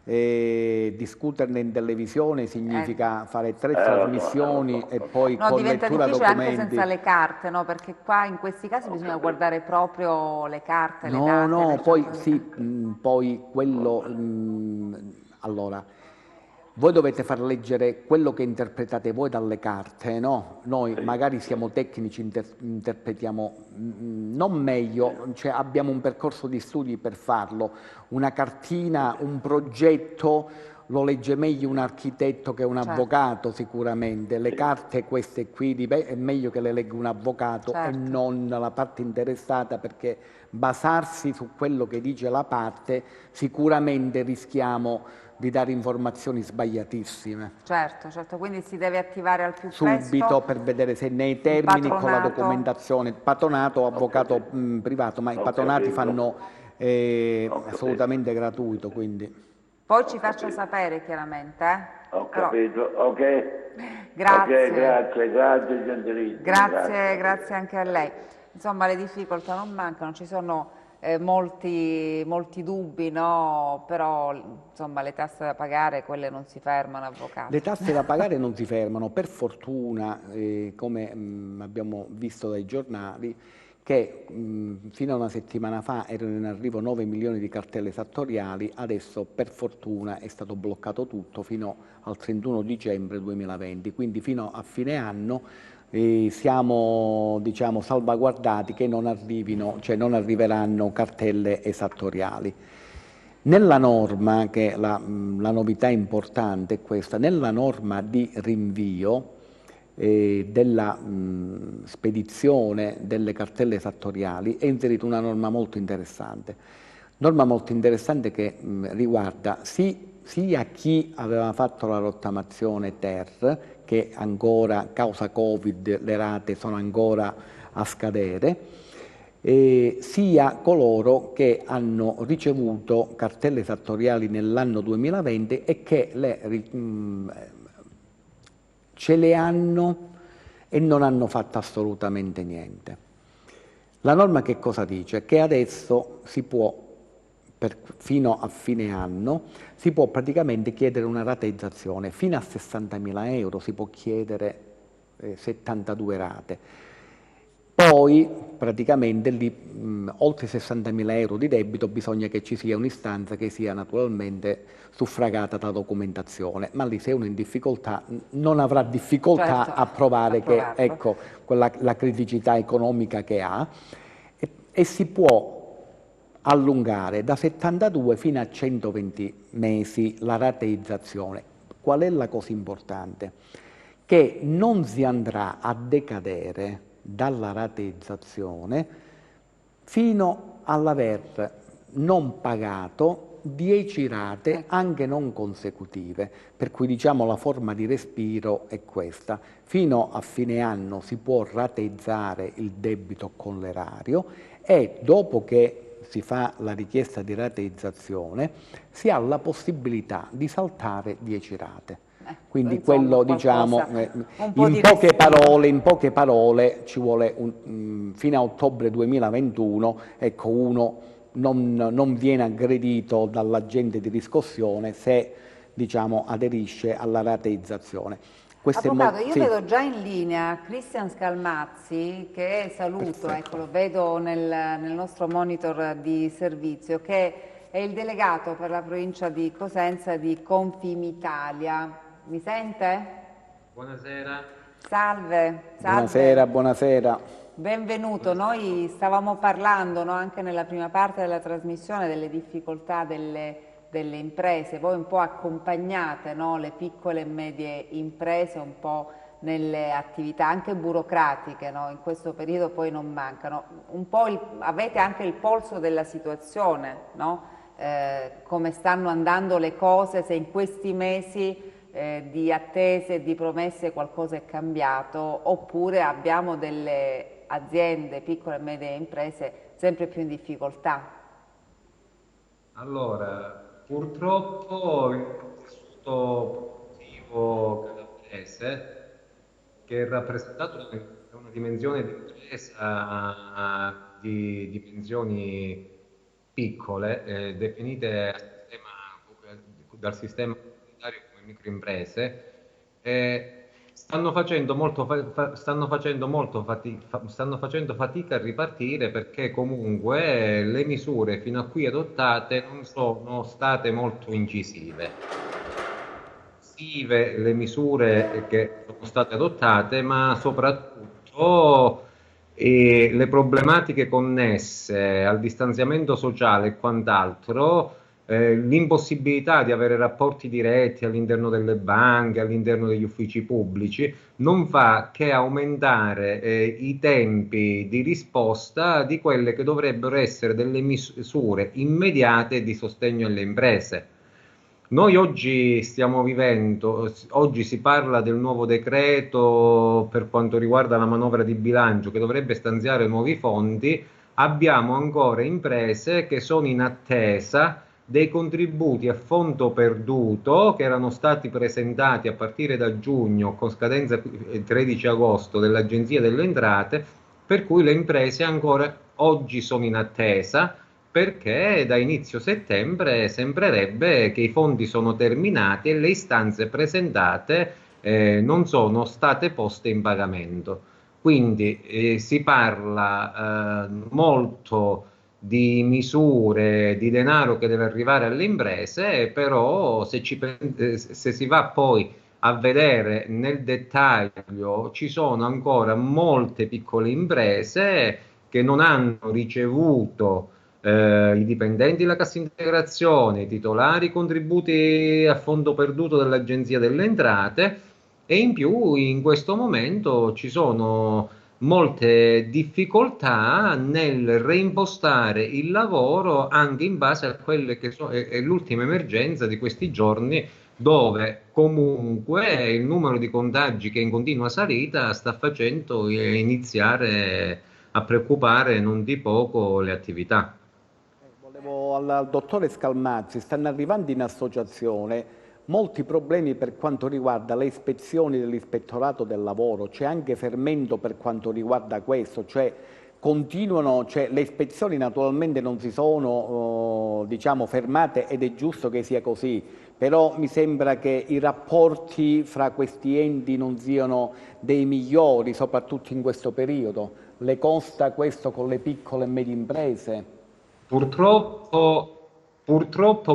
discuterne in televisione significa fare 3 trasmissioni e poi No, con diventa lettura difficile anche documenti. senza le carte, no? Perché qua in questi casi bisogna guardare proprio le carte, le date. No, le poi cose. sì, poi quello, allora, voi dovete far leggere quello che interpretate voi dalle carte, no? Noi magari siamo tecnici, interpretiamo non meglio, cioè abbiamo un percorso di studi per farlo. Una cartina, un progetto lo legge meglio un architetto che un avvocato sicuramente. Le carte queste qui è meglio che le legga un avvocato e Certo. non la parte interessata, perché basarsi su quello che dice la parte sicuramente rischiamo di dare informazioni sbagliatissime. Certo, certo, quindi si deve attivare al più Subito presto per vedere se nei il termini con la patronato. documentazione, patronato o avvocato privato, ma i patronati fanno assolutamente gratuito, quindi. Poi ci faccia sapere chiaramente. Ho Però, capito, ok. grazie. Ok, grazie gentilissimo. Grazie anche a lei. Insomma, le difficoltà non mancano, ci sono molti dubbi, no? Però insomma, le tasse da pagare, quelle non si fermano, avvocato. Le tasse da pagare non si fermano, per fortuna, come abbiamo visto dai giornali, che fino a una settimana fa erano in arrivo 9 milioni di cartelle esattoriali, adesso per fortuna è stato bloccato tutto fino al 31 dicembre 2020, quindi fino a fine anno siamo, diciamo, salvaguardati che non arrivino, cioè non arriveranno cartelle esattoriali. Nella norma, che la novità importante è questa, nella norma di rinvio della spedizione delle cartelle esattoriali è inserita una norma molto interessante che riguarda sia chi aveva fatto la rottamazione ter, che ancora causa Covid le rate sono ancora a scadere, sia coloro che hanno ricevuto cartelle esattoriali nell'anno 2020 e che ce le hanno e non hanno fatto assolutamente niente. La norma che cosa dice? Che adesso si può, fino a fine anno, si può praticamente chiedere una rateizzazione. Fino a 60.000 euro si può chiedere 72 rate. Poi praticamente lì, oltre 60.000 euro di debito bisogna che ci sia un'istanza che sia naturalmente suffragata da documentazione, ma lì se uno è in difficoltà non avrà difficoltà Certo, a provare che provarlo. ecco la criticità economica che ha e si può allungare da 72 fino a 120 mesi la rateizzazione. Qual è la cosa importante? Che non si andrà a decadere dalla rateizzazione fino all'aver non pagato 10 rate anche non consecutive, per cui diciamo la forma di respiro è questa: fino a fine anno si può rateizzare il debito con l'erario e dopo che si fa la richiesta di rateizzazione si ha la possibilità di saltare 10 rate. Quindi insomma, quello, diciamo, un po' in poche parole ci vuole fino a ottobre 2021, ecco, uno non viene aggredito dall'agente di riscossione se, diciamo, aderisce alla rateizzazione. Avvocato, io vedo già in linea Cristian Scalmazzi, che saluto, ecco, lo vedo nel nostro monitor di servizio, che è il delegato per la provincia di Cosenza di Confimitalia. Mi sente? Buonasera. Salve. Buonasera. Benvenuto. Noi stavamo parlando, no, anche nella prima parte della trasmissione delle difficoltà delle imprese, voi un po' accompagnate, no, le piccole e medie imprese un po' nelle attività anche burocratiche, no, in questo periodo poi non mancano. Un po' avete anche il polso della situazione, no? Come stanno andando le cose, se in questi mesi di attese e di promesse qualcosa è cambiato, oppure abbiamo delle aziende, piccole e medie imprese sempre più in difficoltà. Allora, purtroppo questo positivo calabrese, che è rappresentato da una dimensione di impresa di dimensioni piccole, definite a sistema dal sistema comunitario come microimprese, stanno facendo fatica a ripartire, perché comunque le misure fino a qui adottate non sono state molto incisive. Le misure che sono state adottate, ma soprattutto le problematiche connesse al distanziamento sociale e quant'altro, l'impossibilità di avere rapporti diretti all'interno delle banche, all'interno degli uffici pubblici, non fa che aumentare i tempi di risposta di quelle che dovrebbero essere delle misure immediate di sostegno alle imprese. Noi oggi stiamo vivendo, oggi si parla del nuovo decreto per quanto riguarda la manovra di bilancio che dovrebbe stanziare nuovi fondi. Abbiamo ancora imprese che sono in attesa dei contributi a fondo perduto che erano stati presentati a partire da giugno con scadenza 13 agosto dell'Agenzia delle Entrate, per cui le imprese ancora oggi sono in attesa, perché da inizio settembre sembrerebbe che i fondi sono terminati e le istanze presentate non sono state poste in pagamento. Quindi si parla molto di misure, di denaro che deve arrivare alle imprese, però se si va poi a vedere nel dettaglio, ci sono ancora molte piccole imprese che non hanno ricevuto i dipendenti della cassa integrazione, i titolari contributi a fondo perduto dell'Agenzia delle Entrate, e in più in questo momento ci sono molte difficoltà nel reimpostare il lavoro anche in base a quelle che è l'ultima emergenza di questi giorni, dove comunque il numero di contagi che è in continua salita sta facendo iniziare a preoccupare non di poco le attività. Volevo al dottore Scalmazzi, stanno arrivando in associazione molti problemi per quanto riguarda le ispezioni dell'Ispettorato del Lavoro, c'è anche fermento per quanto riguarda questo, cioè continuano, le ispezioni naturalmente non si sono diciamo, fermate, ed è giusto che sia così, però mi sembra che i rapporti fra questi enti non siano dei migliori, soprattutto in questo periodo. Le consta questo con le piccole e medie imprese? Purtroppo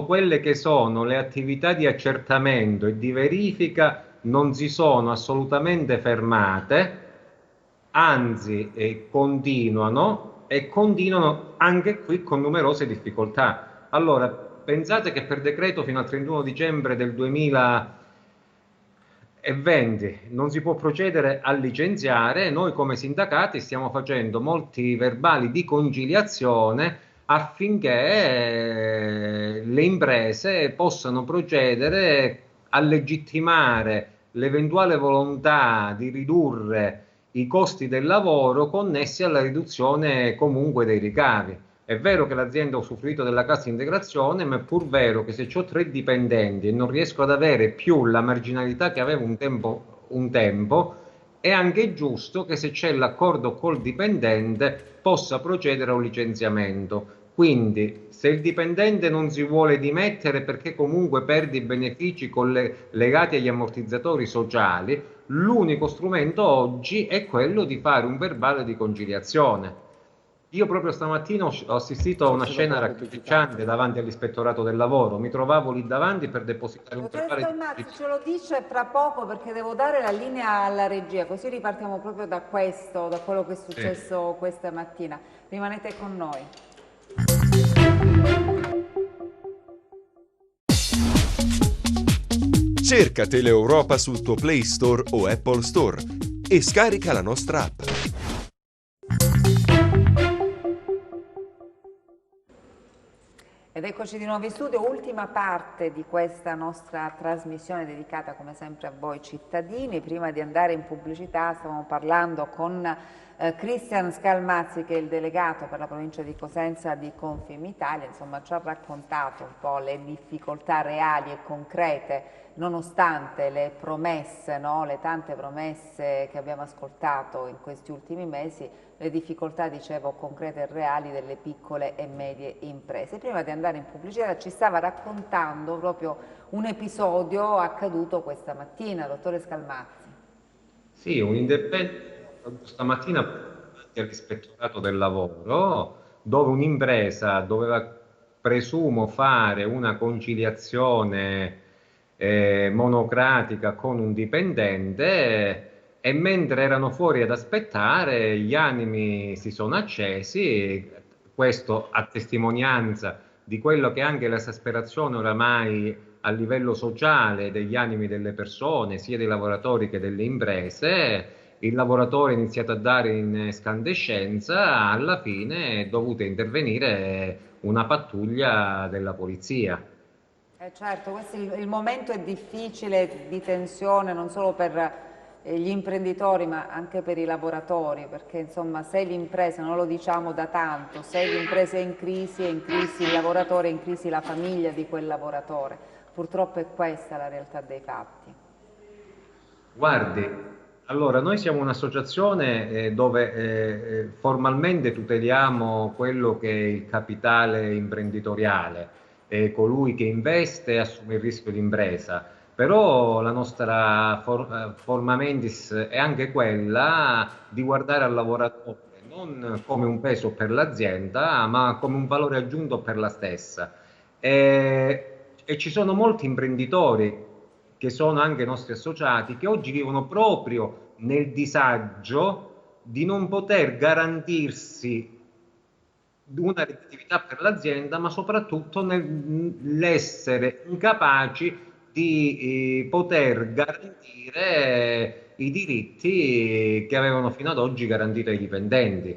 quelle che sono le attività di accertamento e di verifica non si sono assolutamente fermate, anzi continuano anche qui con numerose difficoltà. Allora, pensate che per decreto fino al 31 dicembre del 2020 non si può procedere a licenziare. Noi come sindacati stiamo facendo molti verbali di conciliazione affinché le imprese possano procedere a legittimare l'eventuale volontà di ridurre i costi del lavoro connessi alla riduzione comunque dei ricavi. È vero che l'azienda ha usufruito della cassa integrazione, ma è pur vero che se ho 3 dipendenti e non riesco ad avere più la marginalità che avevo un tempo, è anche giusto che se c'è l'accordo col dipendente possa procedere a un licenziamento. Quindi se il dipendente non si vuole dimettere perché comunque perde i benefici legati agli ammortizzatori sociali, l'unico strumento oggi è quello di fare un verbale di conciliazione. Io proprio stamattina ho assistito a una scena raccapricciante davanti all'Ispettorato del Lavoro. Mi trovavo lì davanti per depositare un verbale di conciliazione. Dottor Scalmazzi, ce lo dice fra poco, perché devo dare la linea alla regia, così ripartiamo proprio da questo, da quello che è successo questa mattina. Rimanete con noi. Cerca Teleeuropa sul tuo Play Store o Apple Store e scarica la nostra app. Ed eccoci di nuovo in studio, ultima parte di questa nostra trasmissione dedicata come sempre a voi cittadini. Prima di andare in pubblicità stavamo parlando con Cristian Scalmazzi, che è il delegato per la provincia di Cosenza di Confimitalia, insomma ci ha raccontato un po' le difficoltà reali e concrete nonostante le promesse, no? Le tante promesse che abbiamo ascoltato in questi ultimi mesi, le difficoltà, dicevo, concrete e reali delle piccole e medie imprese. Prima di andare in pubblicità ci stava raccontando proprio un episodio accaduto questa mattina, dottore Scalmazzi. Sì, un intervento stamattina all'Ispettorato del Lavoro, dove un'impresa doveva, presumo, fare una conciliazione monocratica con un dipendente, e mentre erano fuori ad aspettare gli animi si sono accesi, questo a testimonianza di quello che è anche l'esasperazione oramai a livello sociale degli animi delle persone, sia dei lavoratori che delle imprese. Il lavoratore ha iniziato a dare in escandescenza, alla fine è dovuta intervenire una pattuglia della polizia. Certo, il momento è difficile, di tensione, non solo per gli imprenditori ma anche per i lavoratori, perché insomma se l'impresa, non lo diciamo da tanto, se l'impresa è in crisi il lavoratore è in crisi, la famiglia di quel lavoratore. Purtroppo è questa la realtà dei fatti. Guardi, allora noi siamo un'associazione dove formalmente tuteliamo quello che è il capitale imprenditoriale, colui che investe e assume il rischio di impresa. Però la nostra forma mentis è anche quella di guardare al lavoratore non come un peso per l'azienda, ma come un valore aggiunto per la stessa. E ci sono molti imprenditori che sono anche nostri associati, che oggi vivono proprio nel disagio di non poter garantirsi una redditività per l'azienda, ma soprattutto nell'essere incapaci di poter garantire i diritti che avevano fino ad oggi garantito ai dipendenti.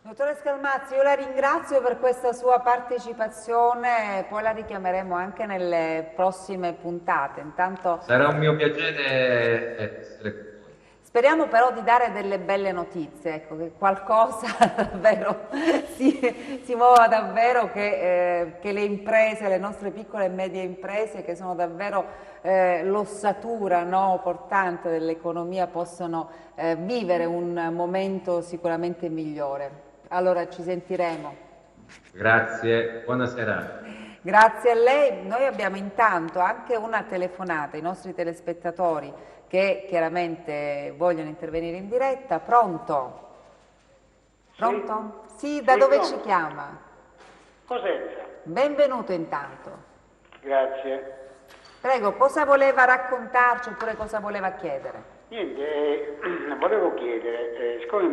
Dottore Scalmazzi, io la ringrazio per questa sua partecipazione, poi la richiameremo anche nelle prossime puntate. Intanto Sarà un mio piacere essere qui. speriamo però di dare delle belle notizie, ecco, che qualcosa davvero si muova davvero, che le imprese, le nostre piccole e medie imprese, che sono davvero l'ossatura, no, portante dell'economia, possano vivere un momento sicuramente migliore. Allora ci sentiremo. Grazie, buonasera. Grazie a lei. Noi abbiamo intanto anche una telefonata ai nostri telespettatori che chiaramente vogliono intervenire in diretta. Pronto? Pronto? Sì, da dove ci chiama? Cosenza. Benvenuto intanto. Grazie. Prego, cosa voleva raccontarci oppure cosa voleva chiedere? Niente, volevo chiedere, siccome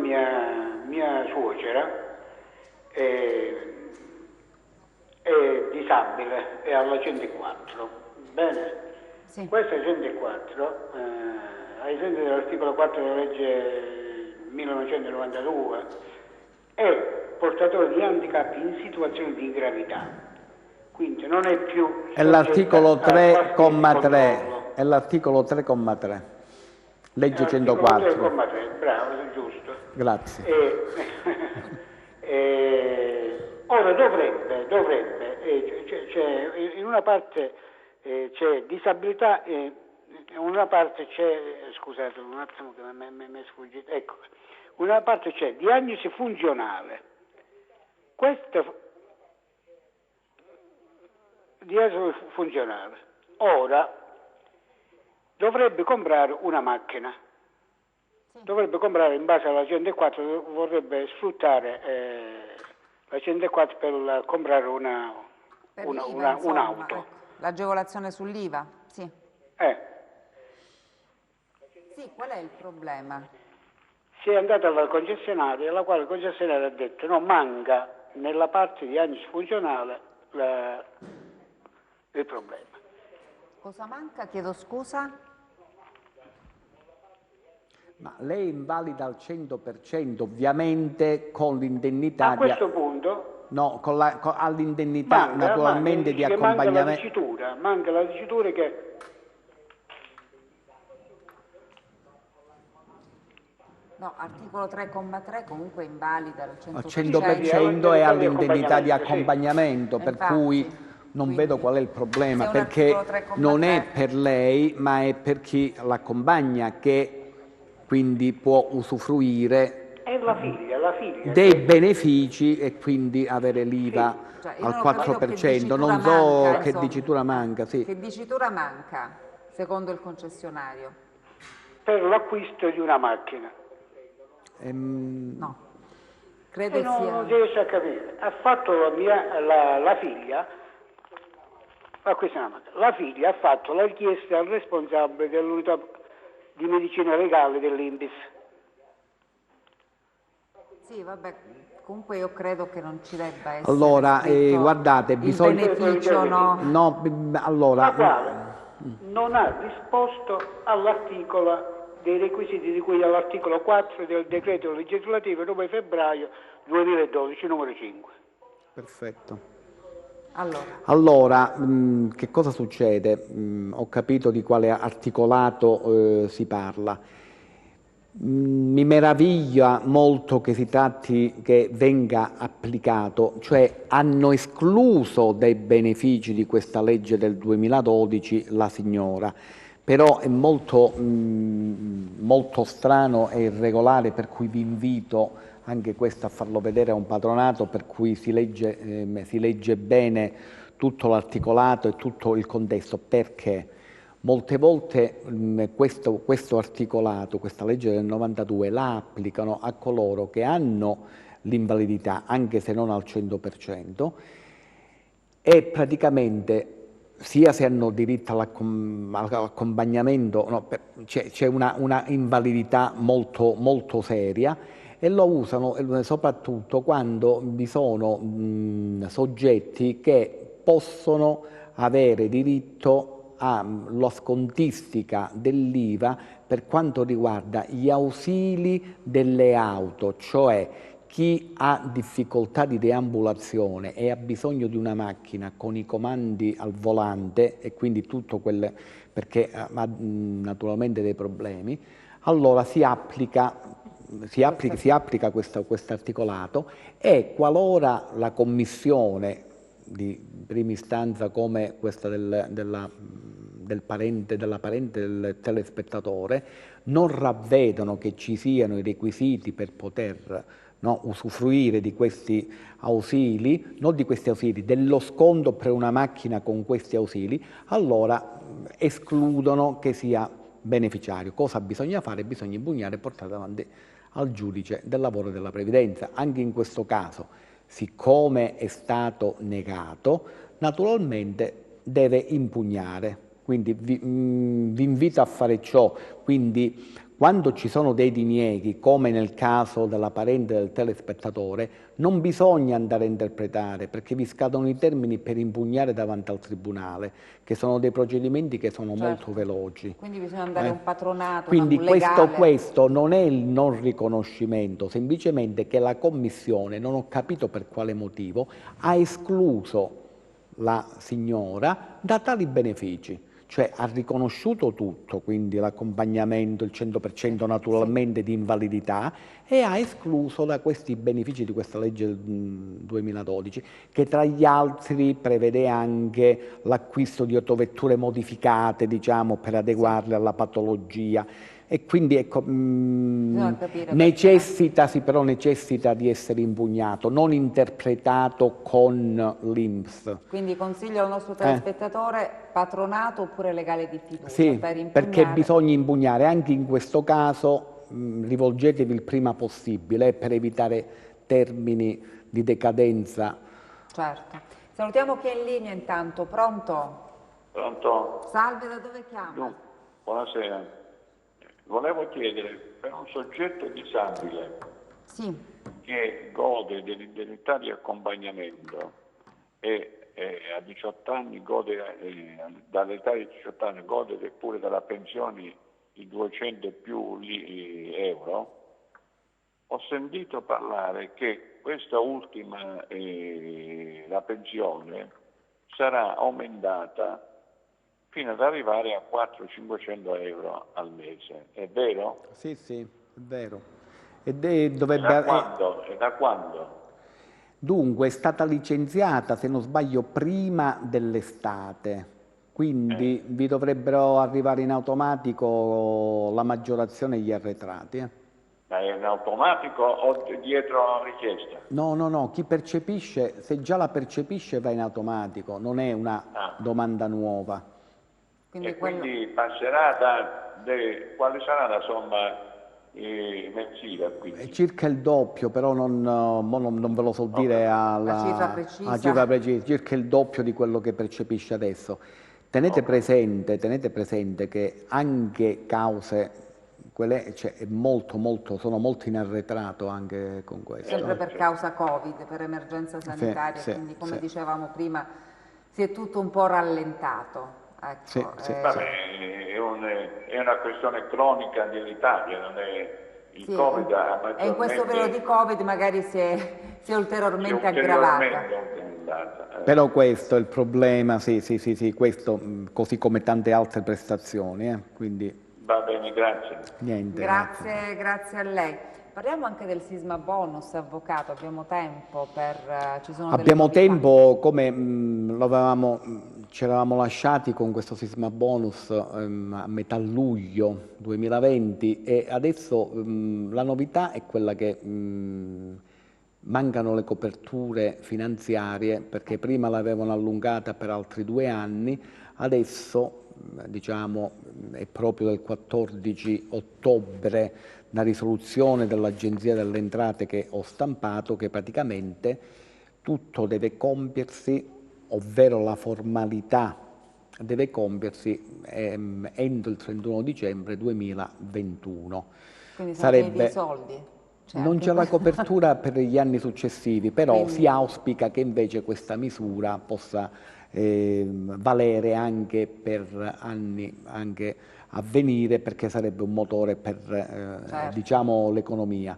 mia suocera è disabile, è alla 104, bene? Sì. Questa 104, ai sensi dell'articolo 4 della legge 1992, è portatore di handicap in situazione di gravità, quindi non è più... È l'articolo 3,3, è l'articolo 3,3, legge 104. 3,3, bravo, giusto. Grazie. Ora dovrebbe, in una parte c'è disabilità, in una parte c'è, scusate un attimo che mi è sfuggito, ecco, in una parte c'è diagnosi funzionale. Questa diagnosi funzionale. Ora dovrebbe comprare una macchina. Dovrebbe comprare in base alla 104, vorrebbe sfruttare la 104 per comprare un'auto. Ecco, l'agevolazione sull'IVA, sì. Sì, qual è il problema? Si è andata alla concessionaria, la quale concessionaria ha detto no, manca nella parte di diagnosi funzionale il problema. Cosa manca? Chiedo scusa. Ma lei invalida al 100%, ovviamente con l'indennità... A questo punto... No, all'indennità naturalmente di accompagnamento... Manca la dicitura che... No, articolo 3,3 comunque invalida al Al 100%. 100% è all'indennità di accompagnamento, per Infatti, cui non quindi, vedo qual è il problema, se un perché articolo 3,3 non è per lei, ma è per chi l'accompagna, che quindi può usufruire È la figlia. dei benefici e quindi avere l'IVA cioè, io al non ho capito che 4%. dicitura Non so manca, che insomma. dicitura manca, sì. Che dicitura manca, secondo il concessionario? Per l'acquisto di una macchina. No, credo Non si riesce a capire. Ha fatto la figlia, la figlia ha fatto la richiesta al responsabile dell'unità di medicina legale dell'INPS. Sì, vabbè, comunque io credo che non ci debba essere Allora, scritto guardate, il bisogna... beneficio, no? No, allora... La quale non ha risposto all'articolo dei requisiti di cui all'articolo 4 del decreto legislativo 9 febbraio 2012, numero 5. Perfetto. Allora, Che cosa succede? Ho capito di quale articolato si parla. Mi meraviglia molto che si tratti che venga applicato, cioè hanno escluso dai benefici di questa legge del 2012 la signora, però è molto strano e irregolare, per cui vi invito anche questo a farlo vedere a un patronato, per cui si legge bene tutto l'articolato e tutto il contesto, perché molte volte questo articolato, questa legge del 92, la applicano a coloro che hanno l'invalidità, anche se non al 100%, e praticamente sia se hanno diritto all'accompagnamento, no, c'è una invalidità molto seria, e lo usano soprattutto quando vi sono soggetti che possono avere diritto alla scontistica dell'IVA per quanto riguarda gli ausili delle auto, cioè chi ha difficoltà di deambulazione e ha bisogno di una macchina con i comandi al volante e quindi tutto quel, perché ha naturalmente dei problemi, allora si applica questo articolato, e qualora la commissione di prima istanza, come questa della parente del telespettatore, non ravvedono che ci siano i requisiti per poter usufruire di questi ausili, non di questi ausili, dello sconto per una macchina con questi ausili, allora escludono che sia beneficiario. Cosa bisogna fare? Bisogna impugnare e portare davanti al giudice del lavoro e della previdenza. Anche in questo caso, siccome è stato negato, naturalmente deve impugnare. Quindi vi invito a fare ciò. Quindi quando ci sono dei dinieghi, come nel caso della parente del telespettatore, non bisogna andare a interpretare, perché vi scadono i termini per impugnare davanti al tribunale, che sono dei procedimenti che sono molto veloci. quindi bisogna andare a un patronato, Quindi un legale. questo non è il non riconoscimento, semplicemente che la Commissione, non ho capito per quale motivo, ha escluso la signora da tali benefici. Cioè ha riconosciuto tutto, quindi l'accompagnamento, il 100% naturalmente di invalidità, e ha escluso da questi benefici di questa legge del 2012, che tra gli altri prevede anche l'acquisto di autovetture modificate, diciamo, per adeguarle alla patologia. E quindi ecco, necessita di essere impugnato, non interpretato con l'INPS. Quindi consiglio al nostro telespettatore patronato oppure legale di fiducia Sì, per impugnare. perché bisogna impugnare. Anche in questo caso rivolgetevi il prima possibile per evitare termini di decadenza. Certo. Salutiamo chi è in linea intanto. Pronto? Pronto? Salve, da dove chiama? Buonasera. Volevo chiedere, per un soggetto disabile che gode dell'indennità di accompagnamento e a 18 anni dall'età di 18 anni gode pure della pensione di 200 e più euro, ho sentito parlare che questa ultima, la pensione, sarà aumentata fino ad arrivare a 400-500 euro al mese. È vero? Sì, è vero. dovrebbe... E da quando? Dunque, è stata licenziata, se non sbaglio, prima dell'estate, quindi vi dovrebbero arrivare in automatico la maggiorazione e gli arretrati. Ma è in automatico o dietro richiesta? No, chi percepisce, se già la percepisce va in automatico, non è una domanda nuova. Quindi passerà quale sarà la somma mensile? Quindi? Circa il doppio, però non ve lo so dire la cifra precisa, circa il doppio di quello che percepisce adesso. Tenete presente che anche cause, sono molto in arretrato anche con questo. Sempre per causa Covid, per emergenza sanitaria, quindi come dicevamo prima si è tutto un po' rallentato. Ecco, Vabbè, è una questione cronica dell'Italia, non è il Covid maggiormente... E in questo periodo di Covid magari si è ulteriormente aggravata. Però questo è il problema, sì, questo, così come tante altre prestazioni, quindi... Va bene, grazie. Niente. Grazie a lei. Parliamo anche del sisma bonus, avvocato, abbiamo tempo per... Abbiamo tempo, come ci eravamo lasciati con questo sisma bonus a metà luglio 2020 e adesso la novità è quella che mancano le coperture finanziarie perché prima l'avevano allungata per altri 2 anni, adesso diciamo è proprio del 14 ottobre una risoluzione dell'Agenzia delle Entrate che ho stampato che praticamente tutto deve compiersi, ovvero la formalità deve compiersi entro il 31 dicembre 2021. Quindi sarebbe dei soldi? Non c'è la copertura per gli anni successivi, però si auspica che invece questa misura possa valere anche per anni anche a venire, perché sarebbe un motore per diciamo l'economia.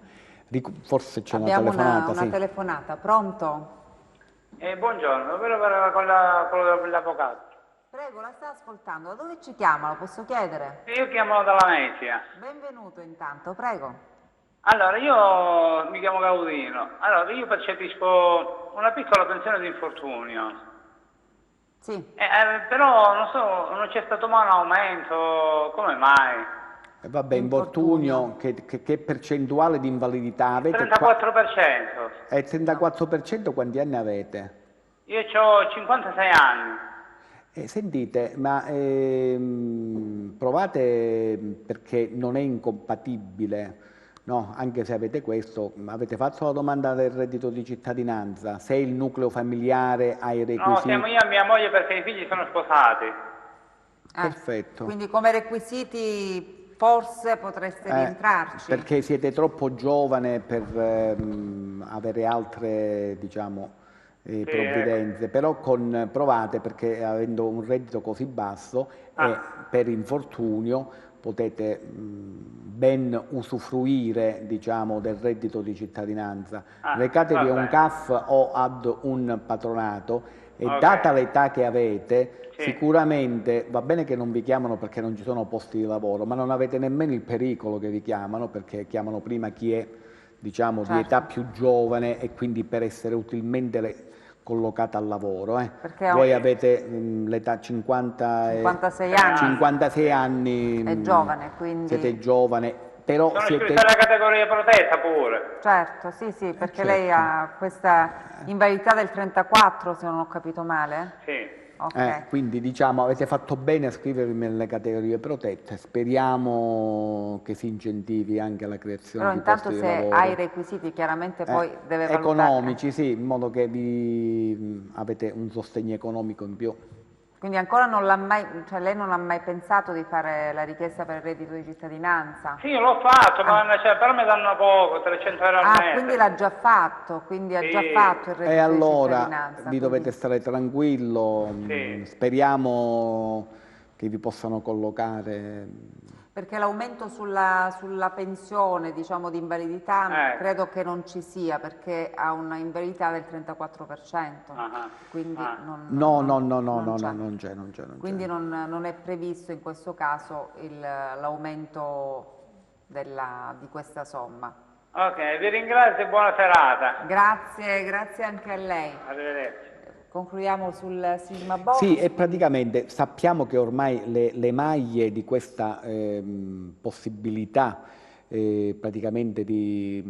Forse c'è una telefonata. Una telefonata, pronto? Buongiorno, volevo parlare con l'avvocato. Prego, la sta ascoltando. Da dove ci chiama? Lo posso chiedere? Io chiamo dalla Venezia. Benvenuto intanto, prego. Allora, io mi chiamo Gaudino. Allora, io percepisco una piccola pensione di infortunio. Sì. Però non so, non c'è stato mai un aumento, come mai? Vabbè, infortunio, che percentuale di invalidità avete? 34%. E 34% quanti anni avete? Io ho 56 anni. Sentite, ma provate, perché non è incompatibile, no? Anche se avete questo, avete fatto la domanda del reddito di cittadinanza, se il nucleo familiare ha i requisiti... No, siamo io e mia moglie perché i figli sono sposati. Perfetto. Quindi come requisiti forse potreste rientrarci. Perché siete troppo giovane per avere altre, diciamo, provvidenze, però provate, perché avendo un reddito così basso per infortunio potete ben usufruire, diciamo, del reddito di cittadinanza. Recatevi a un CAF o ad un patronato e data l'età che avete, sicuramente va bene che non vi chiamano perché non ci sono posti di lavoro, ma non avete nemmeno il pericolo che vi chiamano, perché chiamano prima chi è, diciamo, di età più giovane e quindi per essere utilmente collocata al lavoro. Voi avete l'età 56 anni. 56 anni. È giovane, quindi... Siete giovane, però sono siete... iscritta alla categoria protetta pure. Certo, sì, perché lei ha questa invalidità del 34, se non ho capito male? Sì. Quindi diciamo avete fatto bene a scrivervi nelle categorie protette, speriamo che si incentivi anche la creazione di posti di lavoro. Però intanto se hai i requisiti chiaramente poi deve valutare. Economici, sì, in modo che avete un sostegno economico in più. Quindi ancora non l'ha mai, cioè lei non ha mai pensato di fare la richiesta per il reddito di cittadinanza? Sì, l'ho fatto, ma però mi danno poco, 300 euro al mese. Quindi l'ha già fatto, quindi ha già fatto il reddito e allora di cittadinanza. Vi dovete stare tranquillo, speriamo che vi possano collocare. Perché l'aumento sulla pensione, diciamo, di invalidità credo che non ci sia, perché ha una invalidità del 34%. Quindi non c'è. Quindi non è previsto in questo caso l'aumento di questa somma. Ok, vi ringrazio e buona serata. Grazie, grazie anche a lei. Arrivederci. Concludiamo sul sisma bonus. Sì, e praticamente sappiamo che ormai le maglie di questa possibilità praticamente di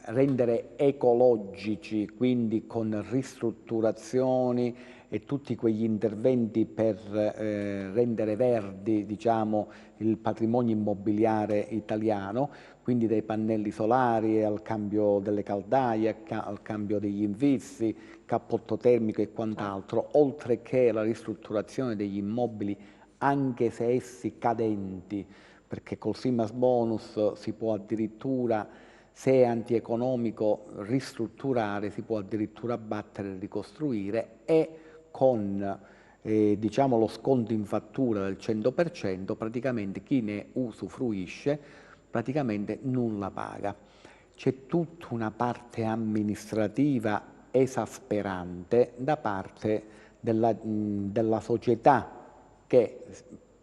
rendere ecologici, quindi con ristrutturazioni e tutti quegli interventi per rendere verdi, diciamo, il patrimonio immobiliare italiano, quindi dai pannelli solari al cambio delle caldaie, al cambio degli infissi, cappotto termico e quant'altro, oltre che la ristrutturazione degli immobili, anche se essi cadenti, perché col SIMAS bonus si può addirittura, se è antieconomico, ristrutturare, si può addirittura abbattere e ricostruire, e con diciamo lo sconto in fattura del 100%, praticamente chi ne usufruisce praticamente nulla paga. C'è tutta una parte amministrativa esasperante da parte della società che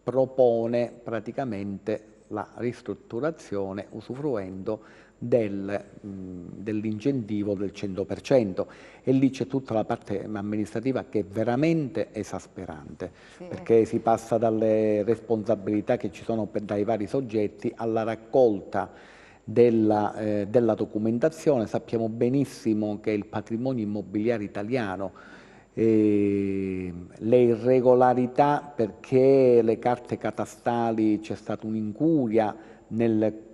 propone praticamente la ristrutturazione usufruendo dell'incentivo del 100%, e lì c'è tutta la parte amministrativa che è veramente esasperante, sì, perché si passa dalle responsabilità che ci sono dai vari soggetti alla raccolta della documentazione. Sappiamo benissimo che il patrimonio immobiliare italiano, le irregolarità, perché le carte catastali c'è stata un'incuria nel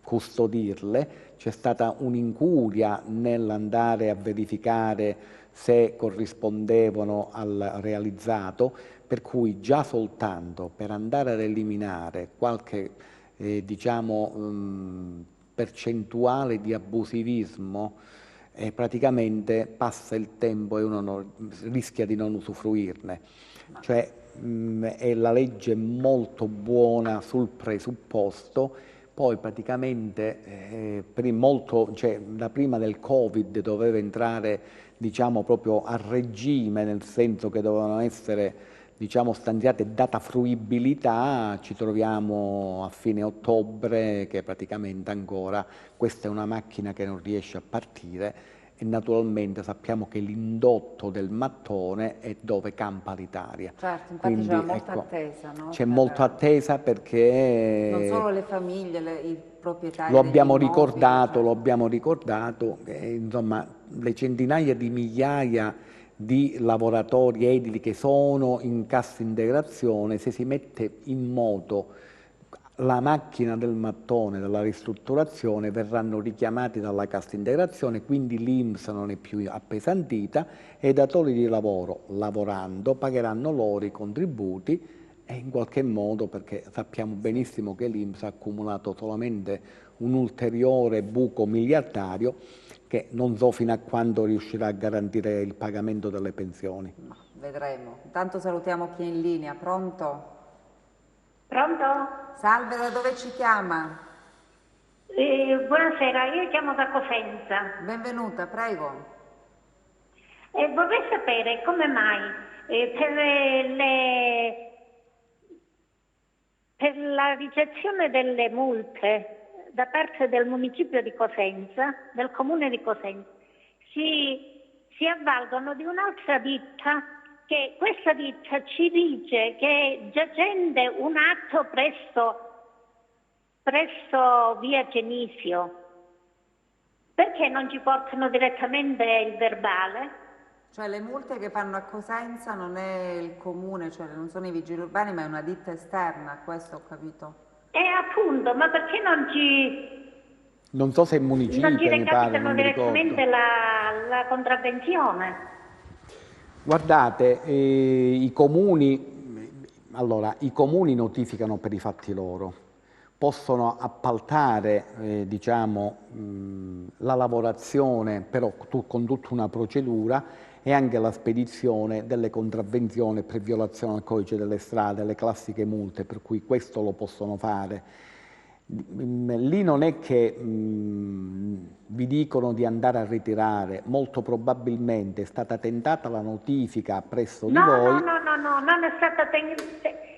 custodirle, c'è stata un'incuria nell'andare a verificare se corrispondevano al realizzato, per cui già soltanto per andare ad eliminare qualche diciamo percentuale di abusivismo, praticamente passa il tempo e uno rischia di non usufruirne. Cioè è la legge molto buona sul presupposto, poi praticamente da prima del Covid doveva entrare, diciamo, proprio a regime, nel senso che dovevano essere, diciamo, stanziate data fruibilità. Ci troviamo a fine ottobre che praticamente ancora questa è una macchina che non riesce a partire, e naturalmente sappiamo che l'indotto del mattone è dove campa l'Italia. Certo, infatti quindi, c'è molta ecco, attesa, no? C'è molta attesa, perché non solo le famiglie, i proprietari lo abbiamo degli immobili, ricordato, certo. lo abbiamo ricordato, insomma, le centinaia di migliaia di lavoratori edili che sono in cassa integrazione, se si mette in moto la macchina del mattone della ristrutturazione, verranno richiamati dalla cassa integrazione, quindi l'INPS non è più appesantita e i datori di lavoro, lavorando, pagheranno loro i contributi, e in qualche modo, perché sappiamo benissimo che l'INPS ha accumulato solamente un ulteriore buco miliardario che non so fino a quando riuscirà a garantire il pagamento delle pensioni. No, vedremo. Intanto salutiamo chi è in linea. Pronto? Pronto? Salve, da dove ci chiama? Buonasera, io chiamo da Cosenza. Benvenuta, prego. Vorrei sapere come mai per la ricezione delle multe da parte del municipio di Cosenza, del comune di Cosenza, si avvalgono di un'altra ditta, che questa ditta ci dice che è giacente un atto presso via Genisio. Perché non ci portano direttamente il verbale? Cioè le multe che fanno a Cosenza non è il comune, cioè non sono i vigili urbani, ma è una ditta esterna, questo ho capito. Appunto, ma perché non Non so se il municipio, non ci mi pare, non recapitano mi ricordo. direttamente la contravvenzione? Guardate, i comuni notificano per i fatti loro, possono appaltare diciamo, la lavorazione, però con tutta una procedura, e anche la spedizione delle contravvenzioni per violazione al codice delle strade, le classiche multe, per cui questo lo possono fare. Lì non è che vi dicono di andare a ritirare, molto probabilmente è stata tentata la notifica presso di voi. No, non è stata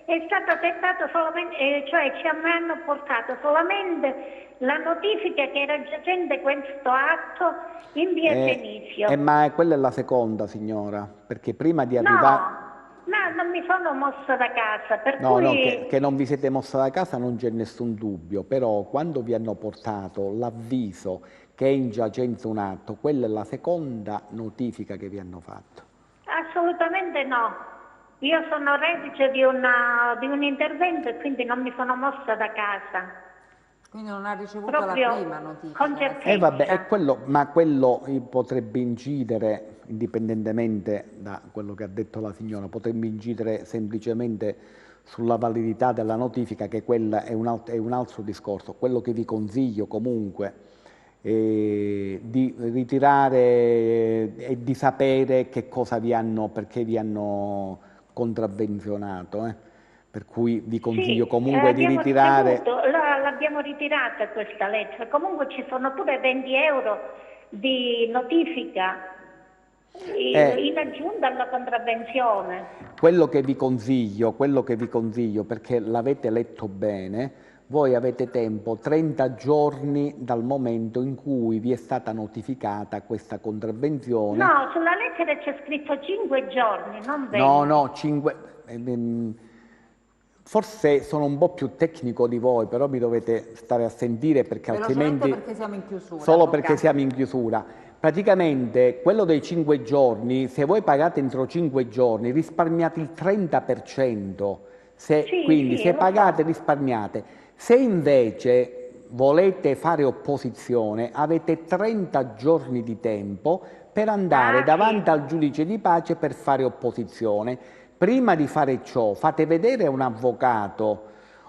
è stato tentato solamente, cioè ci hanno portato solamente la notifica che era giacente questo atto in via Genizio. Ma quella è la seconda, signora, perché prima di arrivare... No, non mi sono mossa da casa, per No, cui... no, che non vi siete mossa da casa non c'è nessun dubbio, però quando vi hanno portato l'avviso che è in giacenza un atto, quella è la seconda notifica che vi hanno fatto. Assolutamente no. Io sono reduce di un intervento e quindi non mi sono mossa da casa. Quindi non ha ricevuto Proprio la prima notifica. con certezza. Vabbè, ma quello potrebbe incidere, indipendentemente da quello che ha detto la signora, potrebbe incidere semplicemente sulla validità della notifica, che quella è un altro discorso. Quello che vi consiglio comunque è di ritirare e di sapere che cosa perché vi hanno contravvenzionato. Per cui vi consiglio comunque di ritirare... L'abbiamo ritirata questa lettera, comunque ci sono pure 20 euro di notifica in aggiunta alla contravvenzione. Quello che vi consiglio, perché l'avete letto bene, voi avete tempo 30 giorni dal momento in cui vi è stata notificata questa contravvenzione. No, sulla lettera c'è scritto 5 giorni, non 20. No, 5... Forse sono un po' più tecnico di voi, però mi dovete stare a sentire perché altrimenti... perché siamo in chiusura. Solo perché siamo in chiusura. Praticamente quello dei 5 giorni, se voi pagate entro 5 giorni risparmiate il 30%, quindi se pagate risparmiate. Se invece volete fare opposizione avete 30 giorni di tempo per andare davanti al giudice di pace per fare opposizione. Prima di fare ciò fate vedere a un avvocato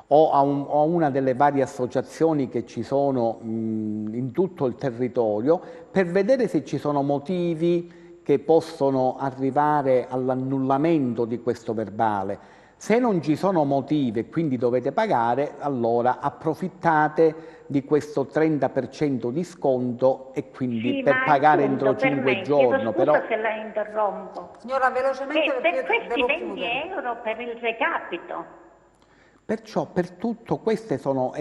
o a una delle varie associazioni che ci sono in tutto il territorio per vedere se ci sono motivi che possono arrivare all'annullamento di questo verbale. Se non ci sono motivi e quindi dovete pagare, allora approfittate di questo 30% di sconto e quindi per pagare entro 5 giorni. Scusa se la interrompo. Signora, velocemente per questi 20 euro per il recapito. Perciò per tutto queste sono,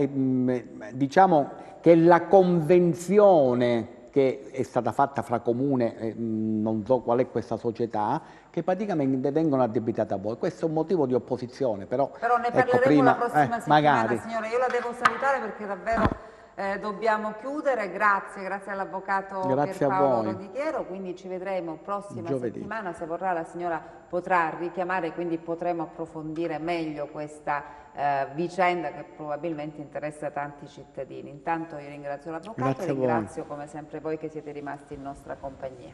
diciamo che la convenzione che è stata fatta fra comune, non so qual è questa società, che praticamente vengono addebitate a voi. Questo è un motivo di opposizione, però ne parleremo prima, la prossima settimana, magari. Signora. Io la devo salutare perché davvero dobbiamo chiudere. Grazie all'avvocato Pierpaolo Rodichiero, quindi ci vedremo prossima settimana, se vorrà la signora potrà richiamare, quindi potremo approfondire meglio questa vicenda che probabilmente interessa tanti cittadini. Intanto io ringrazio l'avvocato e ringrazio come sempre voi che siete rimasti in nostra compagnia.